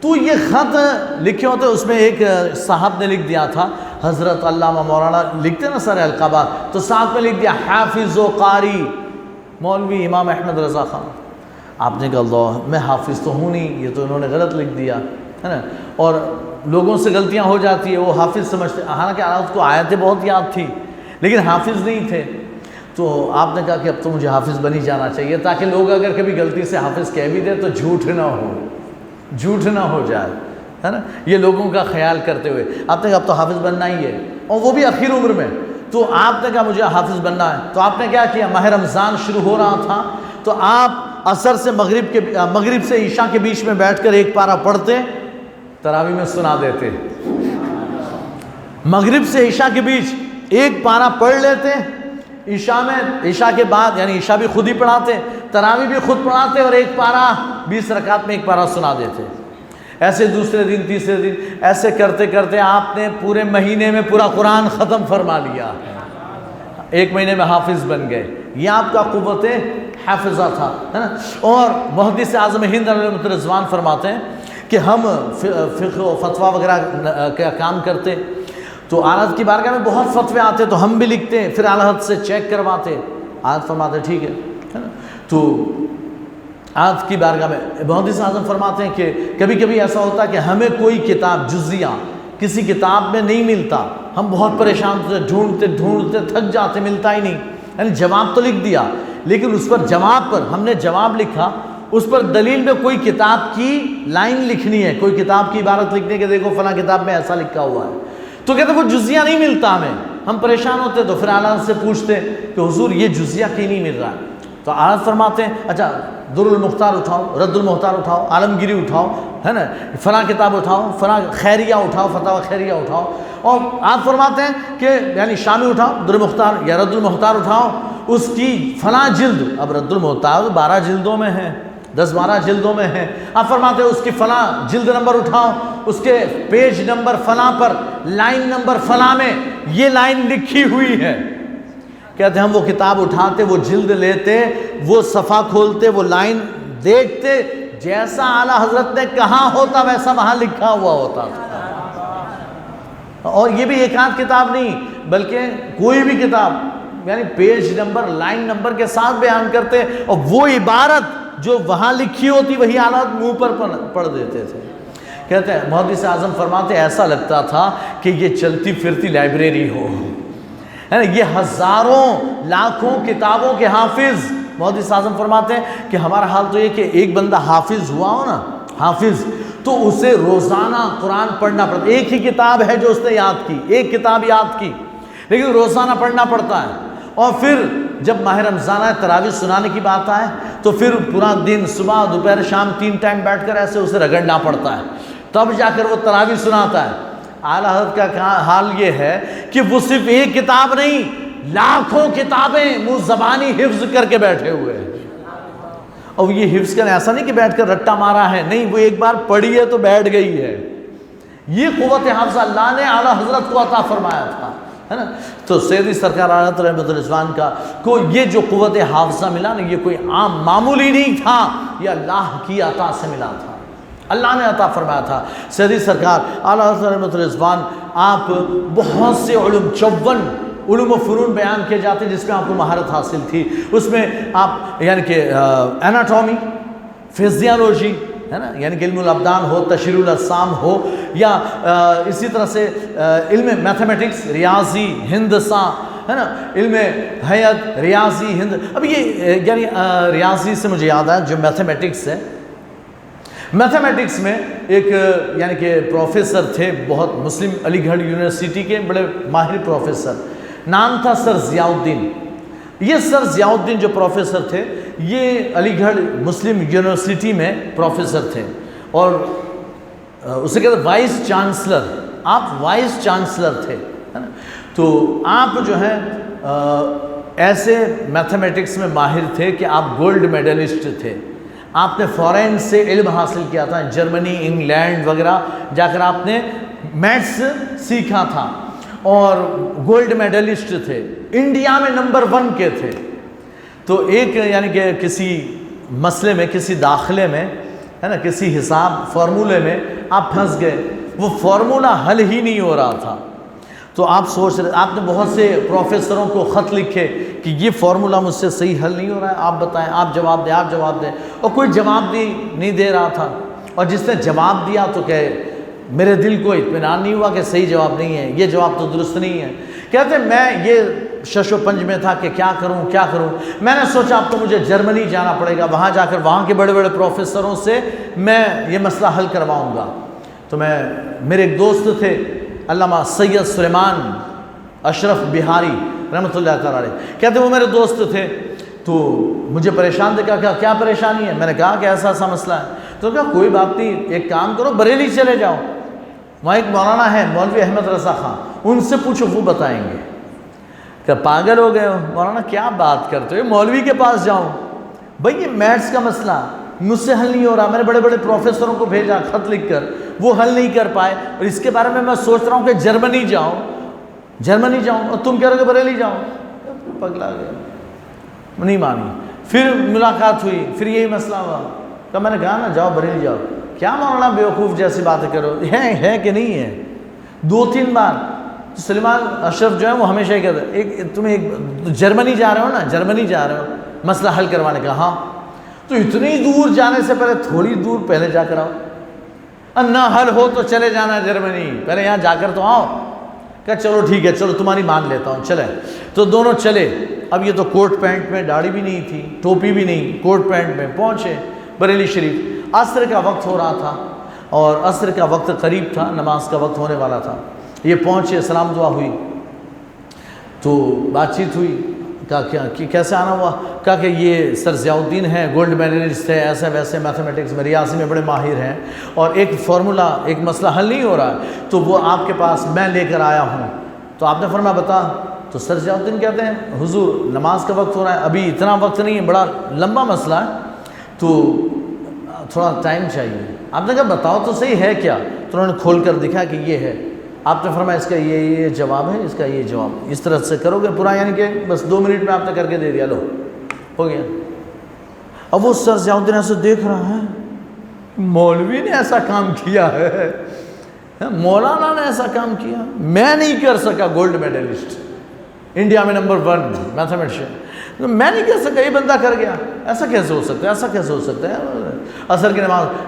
تو یہ خط لکھے ہوتے، اس میں ایک صاحب نے لکھ دیا تھا، حضرت علامہ مولانا لکھتے نا سارے القابات، تو ساتھ میں لکھ دیا حافظ و قاری مولوی امام احمد رضا خان۔ آپ نے کہا اللہ میں حافظ تو ہوں نہیں، یہ تو انہوں نے غلط لکھ دیا، ہے نا، اور لوگوں سے غلطیاں ہو جاتی ہے، وہ حافظ سمجھتے، حالانکہ آپ کو آیتیں بہت یاد تھی لیکن حافظ نہیں تھے۔ تو آپ نے کہا کہ اب تو مجھے حافظ بن ہی جانا چاہیے، تاکہ لوگ اگر کبھی غلطی سے حافظ کہہ بھی دے تو جھوٹ نہ ہو جائے، ہے نا، یہ لوگوں کا خیال کرتے ہوئے آپ نے کہا اب تو حافظ بننا ہی ہے، اور وہ بھی اخیر عمر میں۔ تو آپ نے کہا مجھے حافظ بننا ہے، تو آپ نے کیا کیا، ماہ رمضان شروع ہو رہا تھا تو آپ عصر سے مغرب سے عشاء کے بیچ میں بیٹھ کر ایک پارہ پڑھتے، تراویح میں سنا دیتے، مغرب سے عشاء کے بیچ ایک پارہ پڑھ لیتے، عشاء کے بعد یعنی عشاء بھی خود ہی پڑھاتے، تراویح بھی خود پڑھاتے، اور ایک پارہ 20 رکعت میں ایک پارہ سنا دیتے۔ ایسے دوسرے دن تیسرے دن ایسے کرتے کرتے آپ نے پورے مہینے میں پورا قرآن ختم فرما لیا، ایک مہینے میں حافظ بن گئے۔ یہ آپ کا قوت حافظہ تھا، ہے نا۔ اور محدث اعظم ہند علیہ رضوان فرماتے ہیں کہ ہم فقہ و فتویٰ وغیرہ کا کام کرتے تو اعلیٰ حضرت کی بارگاہ میں بہت فتوے آتے تو ہم بھی لکھتے، پھر اعلیٰ حضرت سے چیک کرواتے، اعلیٰ فرماتے ٹھیک ہے نا۔ تو اعلیٰ حضرت کی بارگاہ میں محدث اعظم فرماتے ہیں کہ کبھی کبھی ایسا ہوتا ہے کہ ہمیں کوئی کتاب جزیہ کسی کتاب میں نہیں ملتا، ہم بہت پریشان ہوتے، ڈھونڈتے تھک جاتے، ملتا ہی نہیں، یعنی جواب تو لکھ دیا لیکن اس پر جواب پر ہم نے جواب لکھا، اس پر دلیل میں کوئی کتاب کی لائن لکھنی ہے، کوئی کتاب کی عبارت لکھنے کے دیکھو فلاں کتاب میں ایسا لکھا ہوا ہے، تو کہتے وہ جزیہ نہیں ملتا ہمیں، ہم پریشان ہوتے تو پھر اعلیٰ سے پوچھتے کہ حضور یہ جزیہ کیوں نہیں مل رہا ہے؟ تو اعلیٰ فرماتے ہیں اچھا در المختار اٹھاؤ، رد المختار اٹھاؤ، عالمگیری اٹھاؤ، ہے نا، فلاں کتاب اٹھاؤ، فلاں خیریہ اٹھاؤ، فتاوی خیریہ اٹھاؤ، اور آپ فرماتے ہیں کہ یعنی شامی اٹھاؤ، در المختار یا رد المختار اٹھاؤ، اس کی فلاں جلد، اب رد المختار 12 جلدوں میں ہے، 10-12 جلدوں میں ہے، آپ فرماتے ہیں اس کی فلاں جلد نمبر اٹھاؤ، اس کے پیج نمبر فلاں پر لائن نمبر فلاں میں یہ لائن لکھی ہوئی ہے۔ کہتے ہیں ہم وہ کتاب اٹھاتے، وہ جلد لیتے، وہ صفحہ کھولتے، وہ لائن دیکھتے، جیسا اعلیٰ حضرت نے کہا ہوتا ویسا وہاں لکھا ہوا ہوتا تھا۔ اور یہ بھی ایک آدھ کتاب نہیں بلکہ کوئی بھی کتاب، یعنی پیج نمبر لائن نمبر کے ساتھ بیان کرتے، اور وہ عبارت جو وہاں لکھی ہوتی وہی اعلیٰ منہ پر پڑھ دیتے تھے۔ کہتے ہیں محدث اعظم فرماتے ایسا لگتا تھا کہ یہ چلتی پھرتی لائبریری ہو، ہے نا، یہ ہزاروں لاکھوں کتابوں کے حافظ۔ محدث اعظم فرماتے ہیں کہ ہمارا حال تو یہ کہ ایک بندہ حافظ ہوا ہو نا، حافظ، تو اسے روزانہ قرآن پڑھنا پڑتا، ایک ہی کتاب ہے جو اس نے یاد کی، ایک کتاب یاد کی، لیکن روزانہ پڑھنا پڑتا ہے۔ اور پھر جب ماہ رمضان آئے، تراویح سنانے کی بات آئے تو پھر پورا دن صبح دوپہر شام 3 ٹائم بیٹھ کر ایسے اسے رگڑنا پڑتا ہے، تب جا کر وہ تراویح سناتا ہے۔ اعلیٰ حضرت کا حال یہ ہے کہ وہ صرف ایک کتاب نہیں، لاکھوں کتابیں منہ زبانی حفظ کر کے بیٹھے ہوئے ہیں۔ اور یہ حفظ کرنا ایسا نہیں کہ بیٹھ کر رٹا مارا ہے، نہیں، وہ ایک بار پڑھی ہے تو بیٹھ گئی ہے۔ یہ قوت حافظہ اللہ نے اعلیٰ حضرت کو عطا فرمایا تھا، ہے نا۔ تو سیدی سرکار اعلیٰ رحمۃ رضوان کو یہ جو قوت حافظہ ملا نا، یہ کوئی عام معمولی نہیں تھا، یہ اللہ کی عطا سے ملا تھا، اللہ نے عطا فرمایا تھا۔ سیدی سرکار اعلیٰ رحمۃ رضوان آپ بہت سے علوم 54 علوم و فنون بیان کیے جاتے جس میں آپ کو مہارت حاصل تھی، اس میں آپ یعنی کہ اناٹومی، فزیالوجی، ہے نا، یعنی کہ علم الابدان ہو، تشریح الاجسام ہو، یا اسی طرح سے علم میتھمیٹکس، ریاضی، ہندسہ، ہے نا، علم حیات، ریاضی، اب یہ یعنی ریاضی سے مجھے یاد آیا جو میتھمیٹکس ہے، میتھمیٹکس میں ایک یعنی کہ پروفیسر تھے بہت، مسلم علی گڑھ یونیورسٹی کے بڑے ماہر پروفیسر، نام تھا سر ضیاء الدین۔ یہ سر ضیاء الدین جو پروفیسر تھے یہ علی گڑھ مسلم یونیورسٹی میں پروفیسر تھے، اور اسے کہتے ہیں وائس چانسلر، آپ وائس چانسلر تھے، ہے نا۔ تو آپ جو ہیں ایسے میتھمیٹکس میں ماہر تھے کہ آپ گولڈ میڈلسٹ تھے، آپ نے فورین سے علم حاصل کیا تھا، جرمنی، انگلینڈ وغیرہ جا کر آپ نے میتھس سیکھا تھا، اور گولڈ میڈلسٹ تھے، انڈیا میں نمبر 1 کے تھے۔ تو ایک یعنی کہ کسی مسئلے میں، کسی داخلے میں، ہے نا، کسی حساب فارمولے میں آپ پھنس گئے، وہ فارمولہ حل ہی نہیں ہو رہا تھا، تو آپ سوچ رہے، آپ نے بہت سے پروفیسروں کو خط لکھے کہ یہ فارمولہ مجھ سے صحیح حل نہیں ہو رہا ہے، آپ بتائیں، آپ جواب دیں، آپ جواب دیں، اور کوئی جواب نہیں دے رہا تھا، اور جس نے جواب دیا تو کہ میرے دل کو اطمینان نہیں ہوا کہ صحیح جواب نہیں ہے، یہ جواب تو درست نہیں ہے۔ کہتے ہیں میں یہ شش و پنج میں تھا کہ کیا کروں. میں نے سوچا اب تو مجھے جرمنی جانا پڑے گا، وہاں جا کر وہاں کے بڑے بڑے پروفیسروں سے میں یہ مسئلہ حل کرواؤں گا. تو میرے ایک دوست تھے علامہ سید سلیمان اشرف بہاری رحمۃ اللہ تعالیٰ علیہ، کہتے وہ میرے دوست تھے. تو مجھے پریشان تھے، کہا کیا پریشانی ہے؟ میں نے کہا کہ ایسا مسئلہ ہے. تو کہا کوئی بات نہیں، ایک کام کرو بریلی چلے جاؤ، وہاں ایک مولانا ہے مولوی احمد رضا خان، ان سے پوچھو وہ بتائیں گے. کہ پاگل ہو گئے ہو مولانا، کیا بات کرتے ہو، مولوی کے پاس جاؤں؟ بھائی یہ میتھس کا مسئلہ مجھ سے حل نہیں ہو رہا، میں نے بڑے بڑے پروفیسروں کو بھیجا خط لکھ کر، وہ حل نہیں کر پائے، اور اس کے بارے میں سوچ رہا ہوں کہ جرمنی جاؤں اور تم کہہ رہے ہو کہ بریلی جاؤں. پگلا گیا، نہیں مانی. پھر ملاقات ہوئی، پھر یہی مسئلہ ہوا. تو میں نے کہا نا جاؤ بریلی جاؤ. کیا مولانا بیوقوف جیسی باتیں کرو، ہے کہ نہیں ہے؟ 2-3 بار. تو سلیمان اشرف جو ہے وہ ہمیشہ ہی کہتے ہیں تمہیں جرمنی جا رہے ہو نا، جرمنی جا رہے ہو مسئلہ حل کروانے کا. ہاں. تو اتنی دور جانے سے پہلے تھوڑی دور پہلے جا کر آؤ، نہ حل ہو تو چلے جانا جرمنی، پہلے یہاں جا کر تو آؤ. کہ چلو ٹھیک ہے، چلو تمہاری مان لیتا ہوں، چلے. تو دونوں چلے. اب یہ تو کوٹ پینٹ میں، داڑھی بھی نہیں تھی، ٹوپی بھی نہیں، کوٹ پینٹ میں پہنچے بریلی شریف. عصر کا وقت ہو رہا تھا اور عصر کا وقت قریب تھا، نماز کا وقت ہونے والا تھا. یہ پہنچے، سلام دعا ہوئی، تو بات چیت ہوئی. کہا کہ کیسے آنا ہوا؟ کہا کہ یہ سر ضیاء الدین ہیں، گولڈ میڈلسٹ ہے، ایسے ویسے میتھمیٹکس میں ریاضی میں بڑے ماہر ہیں، اور ایک فارمولا، ایک مسئلہ حل نہیں ہو رہا ہے، تو وہ آپ کے پاس میں لے کر آیا ہوں. تو آپ نے فرمایا بتا. تو سر ضیاء الدین کہتے ہیں حضور نماز کا وقت ہو رہا ہے، ابھی اتنا وقت نہیں ہے، بڑا لمبا مسئلہ ہے، تو تھوڑا ٹائم چاہیے. آپ نے کہا بتاؤ تو صحیح ہے کیا؟ تو انہوں نے کھول کر دکھا کہ یہ ہے. آپ نے فرمایا اس کا یہ جواب ہے، اس کا یہ جواب، اس طرح سے کرو گے پورا، یعنی کہ بس 2 منٹ میں آپ نے کر کے دے دیا، لو ہو گیا. اب وہ سر ضیاء الدین ایسے دیکھ رہا ہے، مولوی نے ایسا کام کیا ہے، مولانا نے ایسا کام کیا، میں نہیں کر سکا. گولڈ میڈلسٹ، انڈیا میں نمبر 1 میتھمیٹیشین، میں نہیں کر سکا، یہ بندہ کر گیا. ایسا کیسے ہو سکتا ہے، ایسا کیسے ہو سکتا ہے؟ عصر کی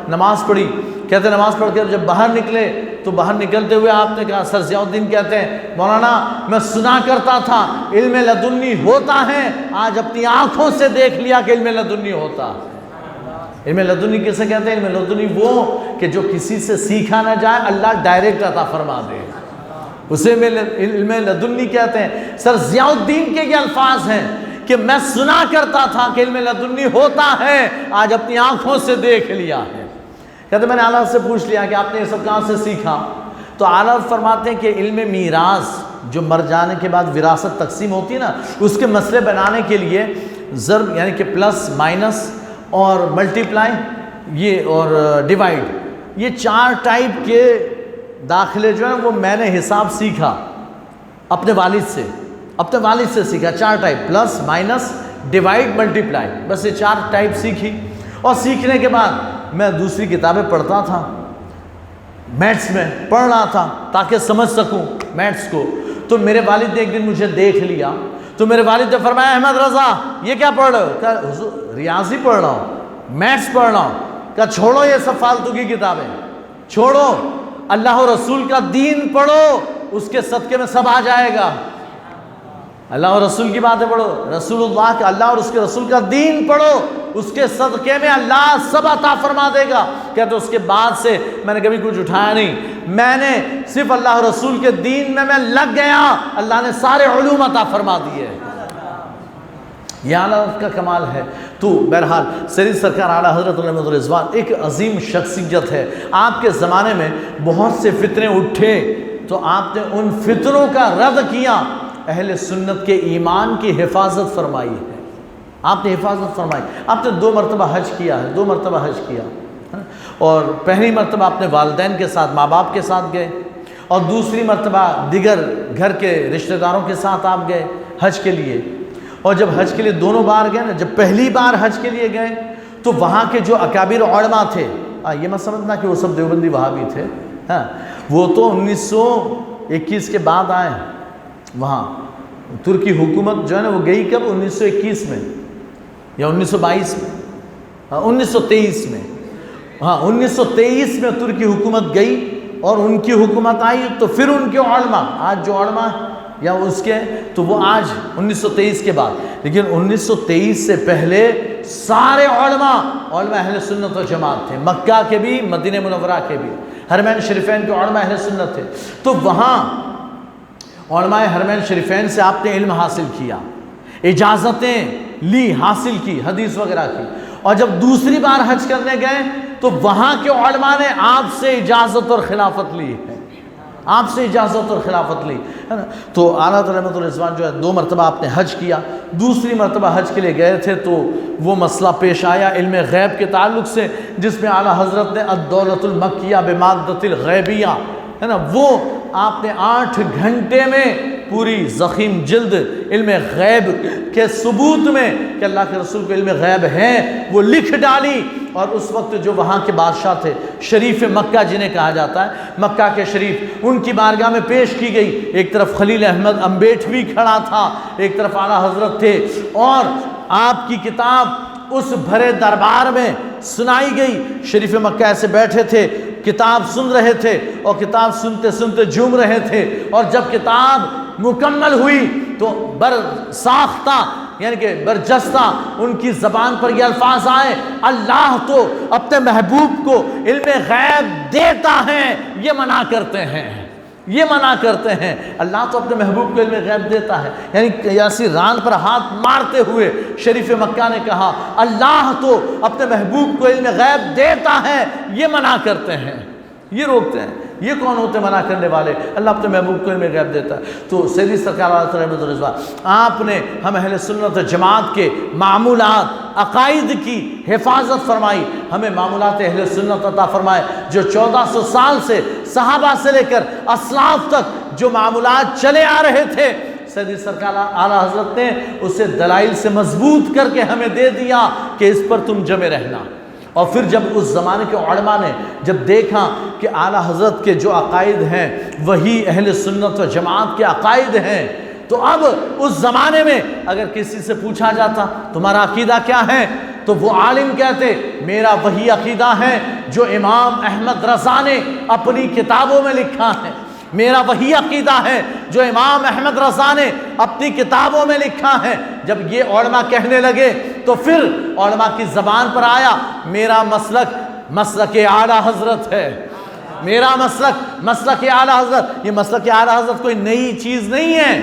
نماز پڑھی. کہتے ہیں نماز پڑھ کے جب باہر نکلے تو باہر نکلتے ہوئے آپ نے کہا، سر ضیاء الدین کہتے ہیں مولانا میں سنا کرتا تھا علم لدنی ہوتا ہے، آج اپنی آنکھوں سے دیکھ لیا کہ علم لدنی ہوتا ہے. علم لدنی کسے کہتے ہیں؟ علم لدنی وہ کہ جو کسی سے سیکھا نہ جائے، اللہ ڈائریکٹ عطا فرما دے، اسے علم لدنی کہتے ہیں. سر ضیاء الدین کے یہ الفاظ ہیں کہ میں سنا کرتا تھا کہ علم لدنی ہوتا ہے، آج اپنی آنکھوں سے دیکھ لیا ہے. کہتے میں نے اعلیٰ سے پوچھ لیا کہ آپ نے یہ سب کہاں سے سیکھا؟ تو اعلیٰ فرماتے ہیں کہ علم میراث جو مر جانے کے بعد وراثت تقسیم ہوتی ہے نا، اس کے مسئلے بنانے کے لیے ضرب یعنی کہ پلس مائنس اور ملٹیپلائی یہ اور ڈیوائڈ، یہ 4 ٹائپ کے داخلے جو ہیں وہ میں نے حساب سیکھا اپنے والد سے سیکھا. 4 type, plus minus divide multiply, بس یہ 4 ٹائپ سیکھی. اور سیکھنے کے بعد میں دوسری کتابیں پڑھتا تھا، میتھس میں پڑھ رہا تھا تاکہ سمجھ سکوں میتھس کو. تو میرے والد نے ایک دن مجھے دیکھ لیا، تو میرے والد نے فرمایا احمد رضا یہ کیا پڑھ رہے ہو؟ کہا حضور ریاضی پڑھ رہا ہوں، میتھس پڑھ رہا ہوں. کہا چھوڑو یہ سب فالتو کی کتابیں، چھوڑو، اللہ و رسول کا دین پڑھو، اس کے صدقے میں سب آ جائے گا. اللہ اور رسول کی باتیں پڑھو، رسول اللہ کا، اللہ اور اس کے رسول کا دین پڑھو، اس کے صدقے میں اللہ سب عطا فرما دے گا. کہتے اس کے بعد سے میں نے کبھی کچھ اٹھایا نہیں، میں نے صرف اللہ اور رسول کے دین میں لگ گیا، اللہ نے سارے علوم عطا فرما دیے. یہ اعلیٰ کا کمال ہے. تو بہرحال سید سرکار اعلیٰ حضرت محمد رضوان ایک عظیم شخصیت ہے. آپ کے زمانے میں بہت سے فتنے اٹھے تو آپ نے ان فتنوں کا رد کیا، اہل سنت کے ایمان کی حفاظت فرمائی ہے. آپ نے حفاظت فرمائی. آپ نے 2 مرتبہ حج کیا ہے، 2 مرتبہ حج کیا، اور پہلی مرتبہ اپنے والدین کے ساتھ، ماں باپ کے ساتھ گئے، اور دوسری مرتبہ دیگر گھر کے رشتہ داروں کے ساتھ آپ گئے حج کے لیے. اور جب حج کے لیے دونوں بار گئے نا، جب پہلی بار حج کے لیے گئے تو وہاں کے جو اکابر علماء تھے، یہ مت سمجھنا کہ وہ سب دیوبندی وہابی تھے، وہ تو 1921 کے بعد آئے. وہاں ترکی حکومت جو ہے نا وہ گئی کب؟ 1921 میں یا 1922 میں، 1923 میں. 1923 میں ترکی حکومت گئی اور ان کی حکومت آئی تو پھر ان کے علماء، آج جو علماء یا اس کے تو وہ آج 1923 کے بعد، لیکن 1923 سے پہلے سارے علماء اہل سنت و جماعت تھے، مکہ کے بھی مدینہ منورہ کے بھی، حرمین شریفین کے علماء اہل سنت تھے۔ تو وہاں علماء حرمین شریفین سے آپ نے علم حاصل کیا، اجازتیں لی، حاصل کی، حدیث وغیرہ کی، اور جب دوسری بار حج کرنے گئے تو وہاں کے علماء نے آپ سے اجازت اور خلافت لی ہے، آپ سے اجازت اور خلافت لی ہے نا۔ تو اعلیٰ رحمۃ الرضوان جو ہے 2 مرتبہ آپ نے حج کیا، دوسری مرتبہ حج کے لیے گئے تھے تو وہ مسئلہ پیش آیا علم غیب کے تعلق سے، جس میں اعلیٰ حضرت نے الدولۃ المکیہ بمادۃ الغیبیہ ہے نا، وہ آپ نے 8 گھنٹے میں پوری ضخیم جلد علم غیب کے ثبوت میں کہ اللہ کے رسول کو علم غیب ہے وہ لکھ ڈالی۔ اور اس وقت جو وہاں کے بادشاہ تھے، شریف مکہ جنہیں کہا جاتا ہے، مکہ کے شریف، ان کی بارگاہ میں پیش کی گئی۔ ایک طرف خلیل احمد امبیٹوی کھڑا تھا، ایک طرف اعلیٰ حضرت تھے، اور آپ کی کتاب اس بھرے دربار میں سنائی گئی۔ شریف مکہ ایسے بیٹھے تھے، کتاب سن رہے تھے، اور کتاب سنتے سنتے جھوم رہے تھے، اور جب کتاب مکمل ہوئی تو برساختہ یعنی کہ برجستہ ان کی زبان پر یہ الفاظ آئے، اللہ تو اپنے محبوب کو علم غیب دیتا ہے، یہ منع کرتے ہیں، یہ منع کرتے ہیں، اللہ تو اپنے محبوب کو علم غیب دیتا ہے۔ یعنی یاسی ران پر ہاتھ مارتے ہوئے شریف مکہ نے کہا اللہ تو اپنے محبوب کو علم غیب دیتا ہے، یہ منع کرتے ہیں، یہ روکتے ہیں۔ یہ کون ہوتے منع کرنے والے؟ اللہ اپنے محبوب کو علم غیب دیتا ہے۔ تو سیدی سرکار علیہ رحمۃ الرضوان آپ نے ہم اہل سنت جماعت کے معمولات، عقائد کی حفاظت فرمائی، ہمیں معمولات اہل سنت عطا فرمائے، جو 1400 سال سے صحابہ سے لے کر اسلاف تک جو معمولات چلے آ رہے تھے، سیدی سرکار اعلیٰ حضرت نے اسے دلائل سے مضبوط کر کے ہمیں دے دیا کہ اس پر تم جمے رہنا۔ اور پھر جب اس زمانے کے علماء نے جب دیکھا کہ اعلیٰ حضرت کے جو عقائد ہیں وہی اہل سنت و جماعت کے عقائد ہیں، تو اب اس زمانے میں اگر کسی سے پوچھا جاتا تمہارا عقیدہ کیا ہے، تو وہ عالم کہتے میرا وہی عقیدہ ہے جو امام احمد رضا نے اپنی کتابوں میں لکھا ہے، میرا وہی عقیدہ ہے جو امام احمد رضا نے اپنی کتابوں میں لکھا ہے۔ جب یہ علماء کہنے لگے تو پھر علماء کی زبان پر آیا میرا مسلک مسلک اعلیٰ حضرت ہے، میرا مسلک مسلک اعلیٰ حضرت۔ یہ مسلک اعلیٰ حضرت کوئی نئی چیز نہیں ہے،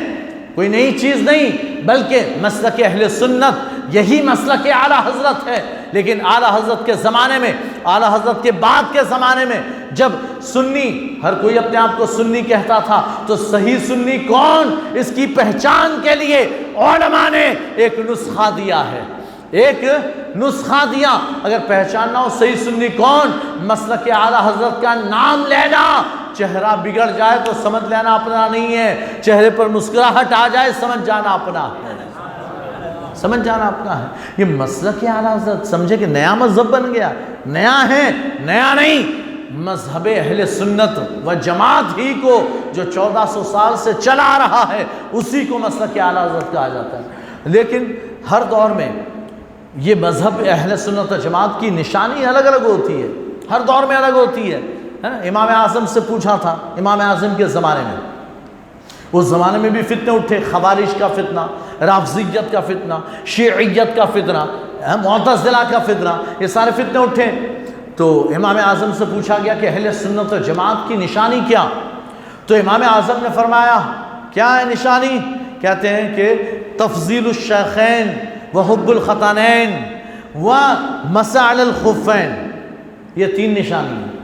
کوئی نئی چیز نہیں، بلکہ مسلک اہل سنت یہی مسلک اعلیٰ حضرت ہے۔ لیکن اعلیٰ حضرت کے زمانے میں، اعلیٰ حضرت کے بعد کے زمانے میں جب سنی، ہر کوئی اپنے آپ کو سنی کہتا تھا، تو صحیح سنی کون، اس کی پہچان کے لیے علماء نے ایک نسخہ دیا ہے، ایک نسخہ دیا۔ اگر پہچاننا ہو صحیح سنی کون، مسلک اعلیٰ حضرت کا نام لینا، چہرہ بگڑ جائے تو سمجھ لینا اپنا نہیں ہے، چہرے پر مسکراہٹ آ جائے سمجھ جانا اپنا ہے، سمجھ جانا اپنا ہے۔ یہ مسلک اعلیٰ حضرت سمجھے کہ نیا مذہب بن گیا، نیا ہے، نیا نہیں، مذہب اہل سنت و جماعت ہی کو جو 1400 سال سے چلا آ رہا ہے اسی کو مسلک اعلیٰ حضرت کہا جاتا ہے۔ لیکن ہر دور میں یہ مذہب اہل سنت و جماعت کی نشانی الگ الگ ہوتی ہے، ہر دور میں الگ ہوتی ہے۔ امام اعظم سے پوچھا تھا، امام اعظم کے زمانے میں، اس زمانے میں بھی فتنے اٹھے، خوارج کا فتنہ، رافضیت کا فتنہ، شیعیت کا فتنہ، معتزلہ کا فتنہ، یہ سارے فتنے اٹھے۔ تو امام اعظم سے پوچھا گیا کہ اہل سنت و جماعت کی نشانی کیا؟ تو امام اعظم نے فرمایا کیا ہے نشانی؟ کہتے ہیں کہ تفضیل الشیخین وحب الختانین ومسح علی الخفین، یہ 3 نشانی ہیں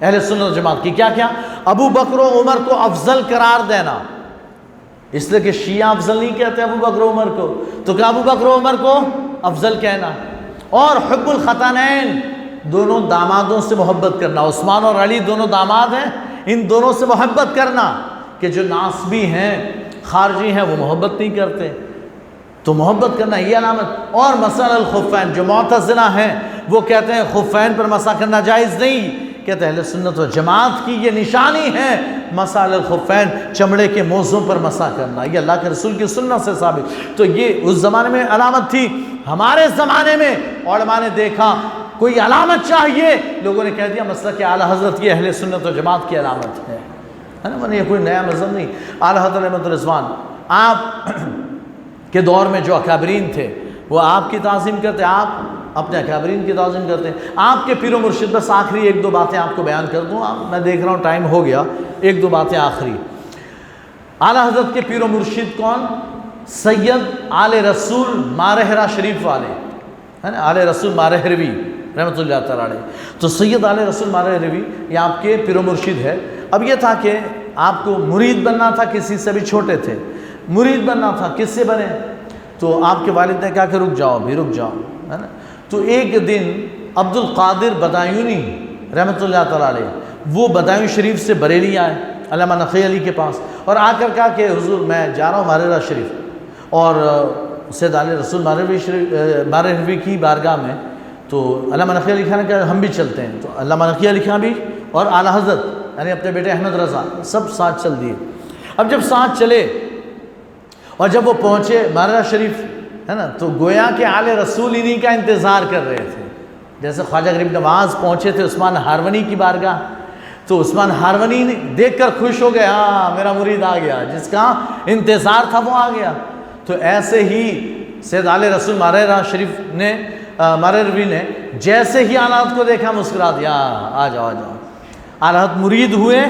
اہل سنت و جماعت کی۔ کیا کیا؟ ابو بکر و عمر کو افضل قرار دینا، اس لیے کہ شیعہ افضل نہیں کہتے ابو بکر و عمر کو، تو کہ ابو بکر و عمر کو افضل کہنا، اور حب الختانین، دونوں دامادوں سے محبت کرنا، عثمان اور علی دونوں داماد ہیں، ان دونوں سے محبت کرنا، کہ جو ناسبی ہیں، خارجی ہیں، وہ محبت نہیں کرتے، تو محبت کرنا یہ علامت۔ اور مسح الخفین، جو معتزلہ ہیں وہ کہتے ہیں خفین پر مسح کرنا جائز نہیں، کہتے ہیں اہل سنت و جماعت کی یہ نشانی ہے مسح الخفین، چمڑے کے موزوں پر مسح کرنا، یہ اللہ کے رسول کی سنت سے ثابت۔ تو یہ اس زمانے میں علامت تھی۔ ہمارے زمانے میں علماء نے دیکھا کوئی علامت چاہیے، لوگوں نے کہہ دیا مسلک اعلیٰ حضرت کی اہل سنت و جماعت کی علامت ہے، ہے نا، یہ کوئی نیا مذہب نہیں۔ اعلیٰ حضرت احمد رضوان آپ کے دور میں جو اکابرین تھے وہ آپ کی تعظیم کرتے، آپ اپنے اکابرین کی تعظیم کرتے ہیں۔ آپ کے پیر و مرشد، بس آخری ایک دو باتیں آپ کو بیان کر دوں، میں دیکھ رہا ہوں ٹائم ہو گیا، ایک دو باتیں آخری۔ اعلیٰ حضرت کے پیر و مرشد کون؟ سید آل رسول مارہرہ شریف والے، ہے نا، آل رسول مارہروی رحمۃ اللہ تعالیٰ علیہ۔ تو سید آل رسول مارہروی یہ آپ کے پیر و مرشد ہے۔ اب یہ تھا کہ آپ کو مرید بننا تھا، کسی سے بھی چھوٹے تھے، مرید بننا تھا، کس سے بنے؟ تو آپ کے والد نے کہا کہ رک جاؤ بھی، رک جاؤ، ہے نا۔ تو ایک دن عبد القادر بدایونی رحمۃ اللہ تعالیٰ علیہ وہ بدایون شریف سے بریلی آئے علامہ نقی علی کے پاس، اور آ کر کہا کہ حضور میں جا رہا ہوں مارہرہ شریف اور سید آل رسول مارہروی کی بارگاہ میں۔ تو علامہ نقی علی خان نے کہا ہم بھی چلتے ہیں۔ تو علامہ نقی علی خان بھی اور اعلیٰ حضرت یعنی اپنے بیٹے احمد رضا سب ساتھ چل دیے۔ اب جب ساتھ چلے اور جب وہ پہنچے مارہرہ شریف، ہے نا، تو گویا کہ آل رسول انہی کا انتظار کر رہے تھے۔ جیسے خواجہ غریب نواز پہنچے تھے عثمان ہارونی کی بارگاہ، تو عثمان ہارونی دیکھ کر خوش ہو گئے، ہاں میرا مرید آ گیا، جس کا انتظار تھا وہ آ گیا۔ تو ایسے ہی سید آل رسول مارہروی نے جیسے ہی اعلیٰ حضرت کو دیکھا مسکرا دیا، آ جاؤ آ جاؤ۔ اعلیٰ حضرت مرید ہوئے،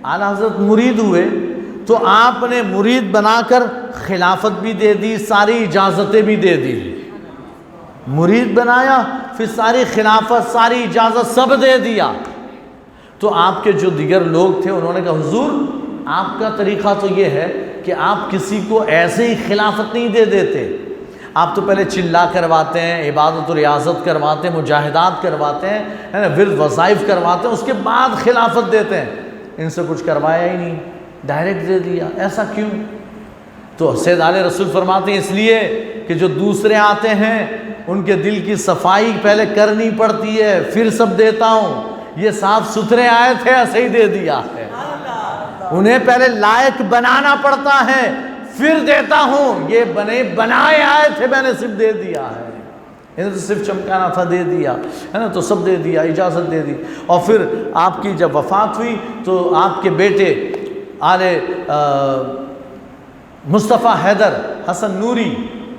اعلیٰ حضرت مرید ہوئے تو آپ نے مرید بنا کر خلافت بھی دے دی، ساری اجازتیں بھی دے دی۔ مرید بنایا، پھر ساری خلافت، ساری اجازت سب دے دیا۔ تو آپ کے جو دیگر لوگ تھے انہوں نے کہا حضور آپ کا طریقہ تو یہ ہے کہ آپ کسی کو ایسے ہی خلافت نہیں دے دیتے، آپ تو پہلے چلا کرواتے ہیں، عبادت و ریاضت کرواتے ہیں، مجاہدات کرواتے ہیں، ہے نا، ورد وظائف کرواتے ہیں، اس کے بعد خلافت دیتے ہیں۔ ان سے کچھ کروایا ہی نہیں، ڈائریکٹ دے دیا، ایسا کیوں؟ تو سید آل رسول فرماتے ہیں اس لیے کہ جو دوسرے آتے ہیں ان کے دل کی صفائی پہلے کرنی پڑتی ہے، پھر سب دیتا ہوں۔ یہ صاف ستھرے آئے تھے، ایسے ہی دے دیا ہے، انہیں پہلے لائق بنانا پڑتا ہے پھر دیتا ہوں۔ یہ بنائے آئے تھے، میں نے صرف دے دیا ہے، انہیں تو صرف چمکانا تھا، دے دیا، ہے نا، تو سب دے دیا، اجازت دے دی۔ اور پھر آپ کی جب وفات ہوئی تو آپ کے بیٹے آل مصطفیٰ حیدر حسن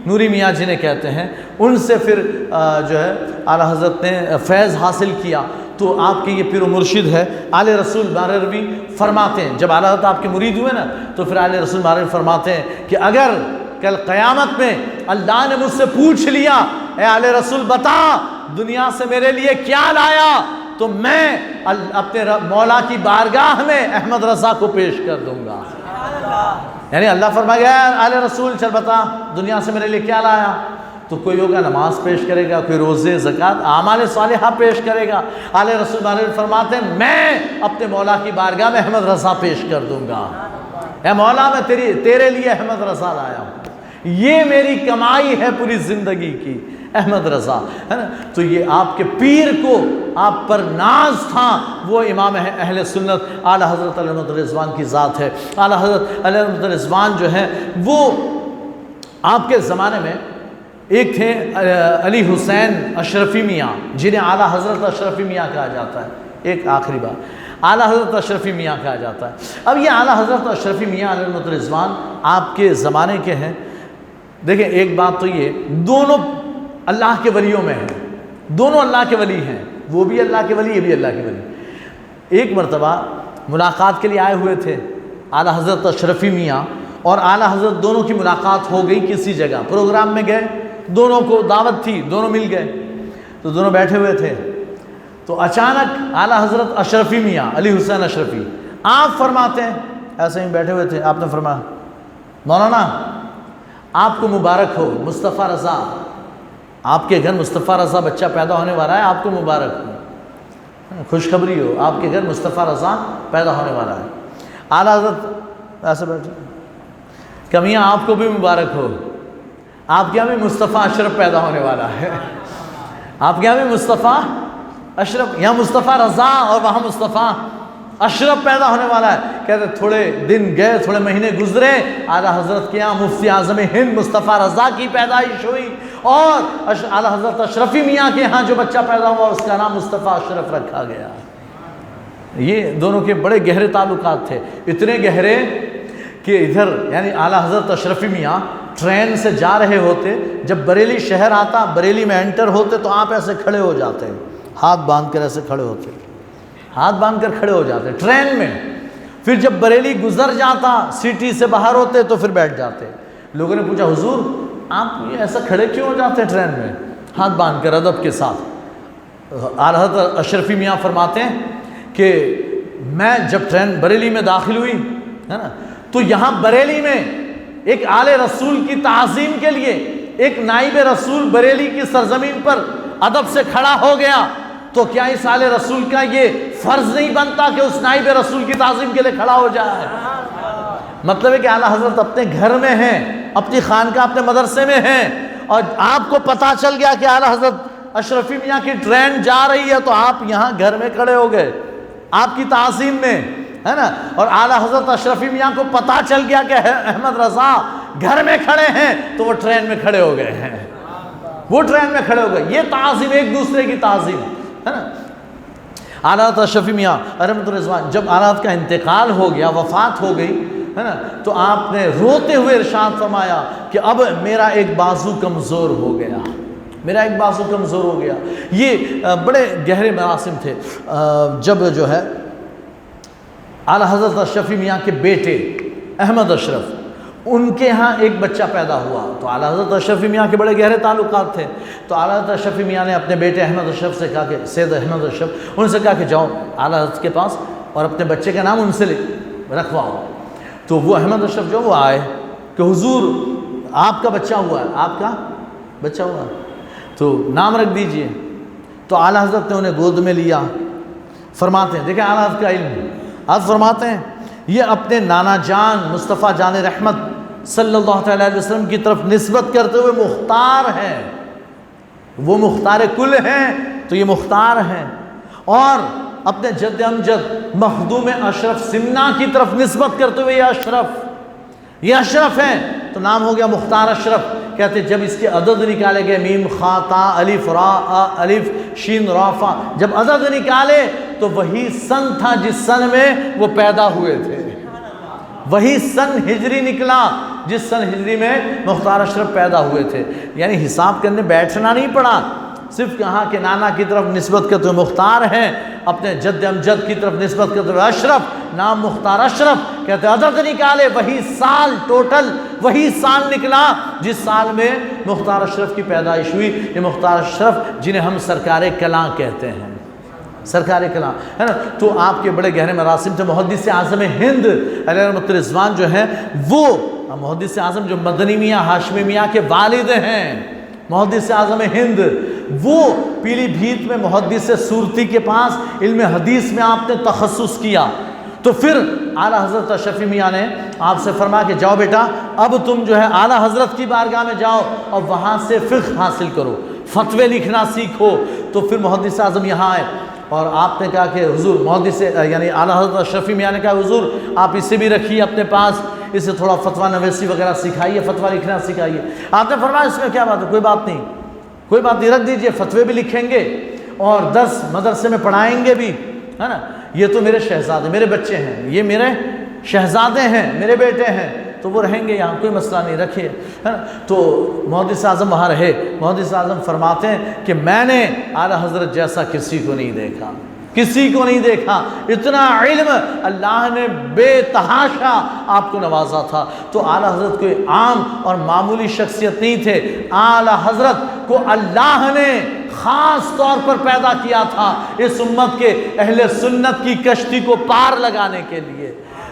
نوری میاں جنہیں کہتے ہیں، ان سے پھر جو ہے اعلیٰ حضرت نے فیض حاصل کیا۔ تو آپ کے یہ پیر و مرشد ہے آل رسول مارہروی فرماتے ہیں، جب اعلیٰ حضرت آپ کے مرید ہوئے نا تو پھر آل رسول مارہروی فرماتے ہیں کہ اگر کل قیامت میں اللہ نے مجھ سے پوچھ لیا اے آل رسول بتا دنیا سے میرے لیے کیا لایا، تو میں اپنے مولا کی بارگاہ میں احمد رضا کو پیش کر دوں گا۔ یعنی اللہ فرما گیا آل رسول چل بتا دنیا سے میرے لیے کیا لایا، تو کوئی ہوگا نماز پیش کرے گا، کوئی روزے زکوٰۃ اعمال صالحہ پیش کرے گا۔ آل رسول فرماتے ہیں میں اپنے مولا کی بارگاہ میں احمد رضا پیش کر دوں گا، اے مولا میں تیرے لیے احمد رضا لایا ہوں، یہ میری کمائی ہے پوری زندگی کی، احمد رضا، ہے نا۔ تو یہ آپ کے پیر کو آپ پر ناز تھا، وہ امام اہل سنت اعلیٰ حضرت علیہ رضوان کی ذات ہے۔ اعلیٰ حضرت علیہ رضوان جو ہے وہ آپ کے زمانے میں ایک تھے علی حسین اشرفی میاں، جنہیں اعلیٰ حضرت اشرفی میاں کہا جاتا ہے۔ ایک آخری بات، اعلیٰ حضرت اشرفی میاں کہا جاتا ہے۔ اب یہ اعلیٰ حضرت اشرفی میاں علیہ رضوان آپ کے زمانے کے ہیں۔ دیکھیں ایک بات تو یہ دونوں اللہ کے ولیوں میں ہیں، دونوں اللہ کے ولی ہیں، وہ بھی اللہ کے ولی، یہ بھی اللہ کے ولی۔ ایک مرتبہ ملاقات کے لیے آئے ہوئے تھے اعلیٰ حضرت اشرفی میاں اور اعلیٰ حضرت، دونوں کی ملاقات ہو گئی کسی جگہ، پروگرام میں گئے، دونوں کو دعوت تھی، دونوں مل گئے، تو دونوں بیٹھے ہوئے تھے۔ تو اچانک اعلیٰ حضرت اشرفی میاں علی حسین اشرفی آپ فرماتے ہیں، ایسے ہی بیٹھے ہوئے تھے، آپ نے فرمایا مولانا آپ کو مبارک ہو، مصطفیٰ رضا، آپ کے گھر مصطفیٰ رضا بچہ پیدا ہونے والا ہے، آپ کو مبارک ہو، خوشخبری ہو، آپ کے گھر مصطفیٰ رضا پیدا ہونے والا ہے۔ اعلیٰ حضرت ایسے بیٹھے کہ میاں آپ کو بھی مبارک ہو، آپ کے یہاں بھی مصطفیٰ اشرف پیدا ہونے والا ہے، آپ کے یہاں بھی مصطفیٰ اشرف، یہاں مصطفیٰ رضا اور وہاں مصطفیٰ اشرف پیدا ہونے والا ہے۔ کہتے تھوڑے دن گئے، تھوڑے مہینے گزرے، اعلیٰ حضرت کے یہاں مفتی اعظم ہند مصطفیٰ رضا کی پیدائش ہوئی، اور اعلیٰ حضرت اشرفی میاں کے یہاں جو بچہ پیدا ہوا اس کا نام مصطفیٰ اشرف رکھا گیا۔ یہ دونوں کے بڑے گہرے تعلقات تھے، اتنے گہرے کہ ادھر یعنی اعلیٰ حضرت اشرفی میاں ٹرین سے جا رہے ہوتے، جب بریلی شہر آتا، بریلی میں انٹر ہوتے تو آپ ایسے کھڑے ہو جاتے، ہاتھ باندھ کر ایسے کھڑے ہوتے، ہاتھ باندھ کر کھڑے ہو جاتے ٹرین میں۔ پھر جب بریلی گزر جاتا، سٹی سے باہر ہوتے تو پھر بیٹھ جاتے۔ لوگوں نے پوچھا حضور آپ یہ ایسا کھڑے کیوں ہو جاتے ہیں ٹرین میں ہاتھ باندھ کر ادب کے ساتھ؟ اعلیٰ حضرت اشرفی میاں فرماتے ہیں کہ میں جب ٹرین بریلی میں داخل ہوئی ہے نا، تو یہاں بریلی میں ایک آل رسول کی تعظیم کے لیے ایک نائب رسول بریلی کی سرزمین پر ادب سے کھڑا ہو گیا، تو کیا اس آل رسول کا یہ فرض نہیں بنتا کہ اس نائب رسول کی تعظیم کے لیے کھڑا ہو جائے؟ مطلب ہے کہ اعلیٰ حضرت اپنے گھر میں ہیں، اپنی خانقاہ اپنے مدرسے میں ہیں، اور آپ کو پتہ چل گیا کہ اعلیٰ حضرت اشرفی میاں کی ٹرین جا رہی ہے، تو آپ یہاں گھر میں کھڑے ہو گئے آپ کی تعظیم میں، ہے نا۔ اور اعلیٰ حضرت اشرفی میاں کو پتہ چل گیا کہ احمد رضا گھر میں کھڑے ہیں، تو وہ ٹرین میں کھڑے ہو گئے ہیں، وہ ٹرین میں کھڑے ہو گئے۔ یہ تعظیم، ایک دوسرے کی تعظیم ہے نا۔ اعلیٰ حضرت اشرفی میاں رحمۃ اللہ علیہ جب اعلیٰ حضرت کا انتقال ہو گیا، وفات ہو گئی ہے نا، تو آپ نے روتے ہوئے ارشاد فرمایا کہ اب میرا ایک بازو کمزور ہو گیا، میرا ایک بازو کمزور ہو گیا۔ یہ بڑے گہرے مراسم تھے۔ جب جو ہے اعلیٰ حضرت اشرفی میاں کے بیٹے احمد اشرف، ان کے ہاں ایک بچہ پیدا ہوا، تو اعلیٰ حضرت اشرفی میاں کے بڑے گہرے تعلقات تھے، تو اعلیٰ حضرت اشرفی میاں نے اپنے بیٹے احمد اشرف سے کہا کہ سید احمد اشرف، ان سے کہا کہ جاؤ اعلیٰ حضرت کے پاس اور اپنے بچے کا نام ان سے رکھواؤ۔ تو وہ احمد اشرف جو وہ آئے کہ حضور آپ کا بچہ ہوا ہے، آپ کا بچہ ہوا ہے، تو نام رکھ دیجئے۔ تو اعلیٰ حضرت نے انہیں گود میں لیا۔ فرماتے ہیں، دیکھیں اعلیٰ حضرت کا علم، آپ فرماتے ہیں یہ اپنے نانا جان مصطفیٰ جان رحمت صلی اللہ تعالیٰ علیہ وسلم کی طرف نسبت کرتے ہوئے مختار ہیں، وہ مختار کل ہیں تو یہ مختار ہیں، اور اپنے جد امجد مخدوم اشرف سمنا کی طرف نسبت کرتے ہوئے یہ اشرف ہیں، تو نام ہو گیا مختار اشرف۔ کہتے جب اس کے عدد نکالے گئے، میم خا تا الف را آ الف شین را فا، جب عدد نکالے تو وہی سن تھا جس سن میں وہ پیدا ہوئے تھے، وہی سن ہجری نکلا جس سن ہجری میں مختار اشرف پیدا ہوئے تھے۔ یعنی حساب کرنے بیٹھنا نہیں پڑا، صرف کہا کہ نانا کی طرف نسبت کرتے ہوئے مختار ہیں، اپنے جد امجد کی طرف نسبت کرتے ہوئے اشرف، نام مختار اشرف۔ کہتے عدد نکالے، وہی سال ٹوٹل وہی سال نکلا جس سال میں مختار اشرف کی پیدائش ہوئی۔ یہ مختار اشرف جنہیں ہم سرکار کلاں کہتے ہیں، سرکار کلاں ہے نا۔ تو آپ کے بڑے گہرے مراسم تھے۔ محدث اعظم ہند علیہ رحمۃ رضوان جو ہیں، وہ محدث اعظم جو مدنی میاں ہاشمی میاں کے والد ہیں، محدث اعظم ہند، وہ پیلی بھیت میں محدث صورتی کے پاس علم حدیث میں آپ نے تخصص کیا۔ تو پھر اعلیٰ حضرت اشرفی میاں نے آپ سے فرمایا کہ جاؤ بیٹا، اب تم جو ہے اعلیٰ حضرت کی بارگاہ میں جاؤ اور وہاں سے فقہ حاصل کرو، فتوے لکھنا سیکھو۔ تو پھر محدث اعظم یہاں آئے اور آپ نے کہا کہ حضور، محدث یعنی اعلیٰ حضرت اشرفی میاں نے کہا حضور آپ اسے بھی رکھیے اپنے پاس، اسے تھوڑا فتویٰ نویسی وغیرہ سکھائیے، فتویٰ لکھنا سکھائیے۔ آپ نے فرمایا اس میں کیا بات ہے، کوئی بات نہیں، کوئی بات نہیں، رکھ دیجئے، فتوے بھی لکھیں گے اور درس مدرسے میں پڑھائیں گے بھی، ہے نا۔ یہ تو میرے شہزادے، میرے بچے ہیں، یہ میرے شہزادے ہیں، میرے بیٹے ہیں، تو وہ رہیں گے یہاں، کوئی مسئلہ نہیں، رکھیے، ہے نا۔ تو محدث اعظم وہاں رہے۔ محدث اعظم فرماتے ہیں کہ میں نے اعلیٰ حضرت جیسا کسی کو نہیں دیکھا، کسی کو نہیں دیکھا، اتنا علم اللہ نے بے تحاشا آپ کو نوازا تھا۔ تو اعلیٰ حضرت کوئی عام اور معمولی شخصیت نہیں تھے، اعلیٰ حضرت کو اللہ نے خاص طور پر پیدا کیا تھا اس امت کے اہل سنت کی کشتی کو پار لگانے کے لیے۔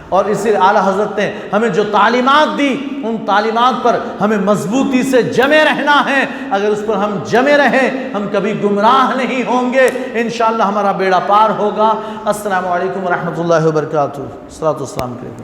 اور اسی اعلیٰ حضرت نے ہمیں جو تعلیمات دی، ان تعلیمات پر ہمیں مضبوطی سے جمے رہنا ہے۔ اگر اس پر ہم جمے رہیں، ہم کبھی گمراہ نہیں ہوں گے، انشاءاللہ ہمارا بیڑا پار ہوگا۔ السلام علیکم ورحمۃ اللہ وبرکاتہ۔ الصلاۃ والسلام علیکم۔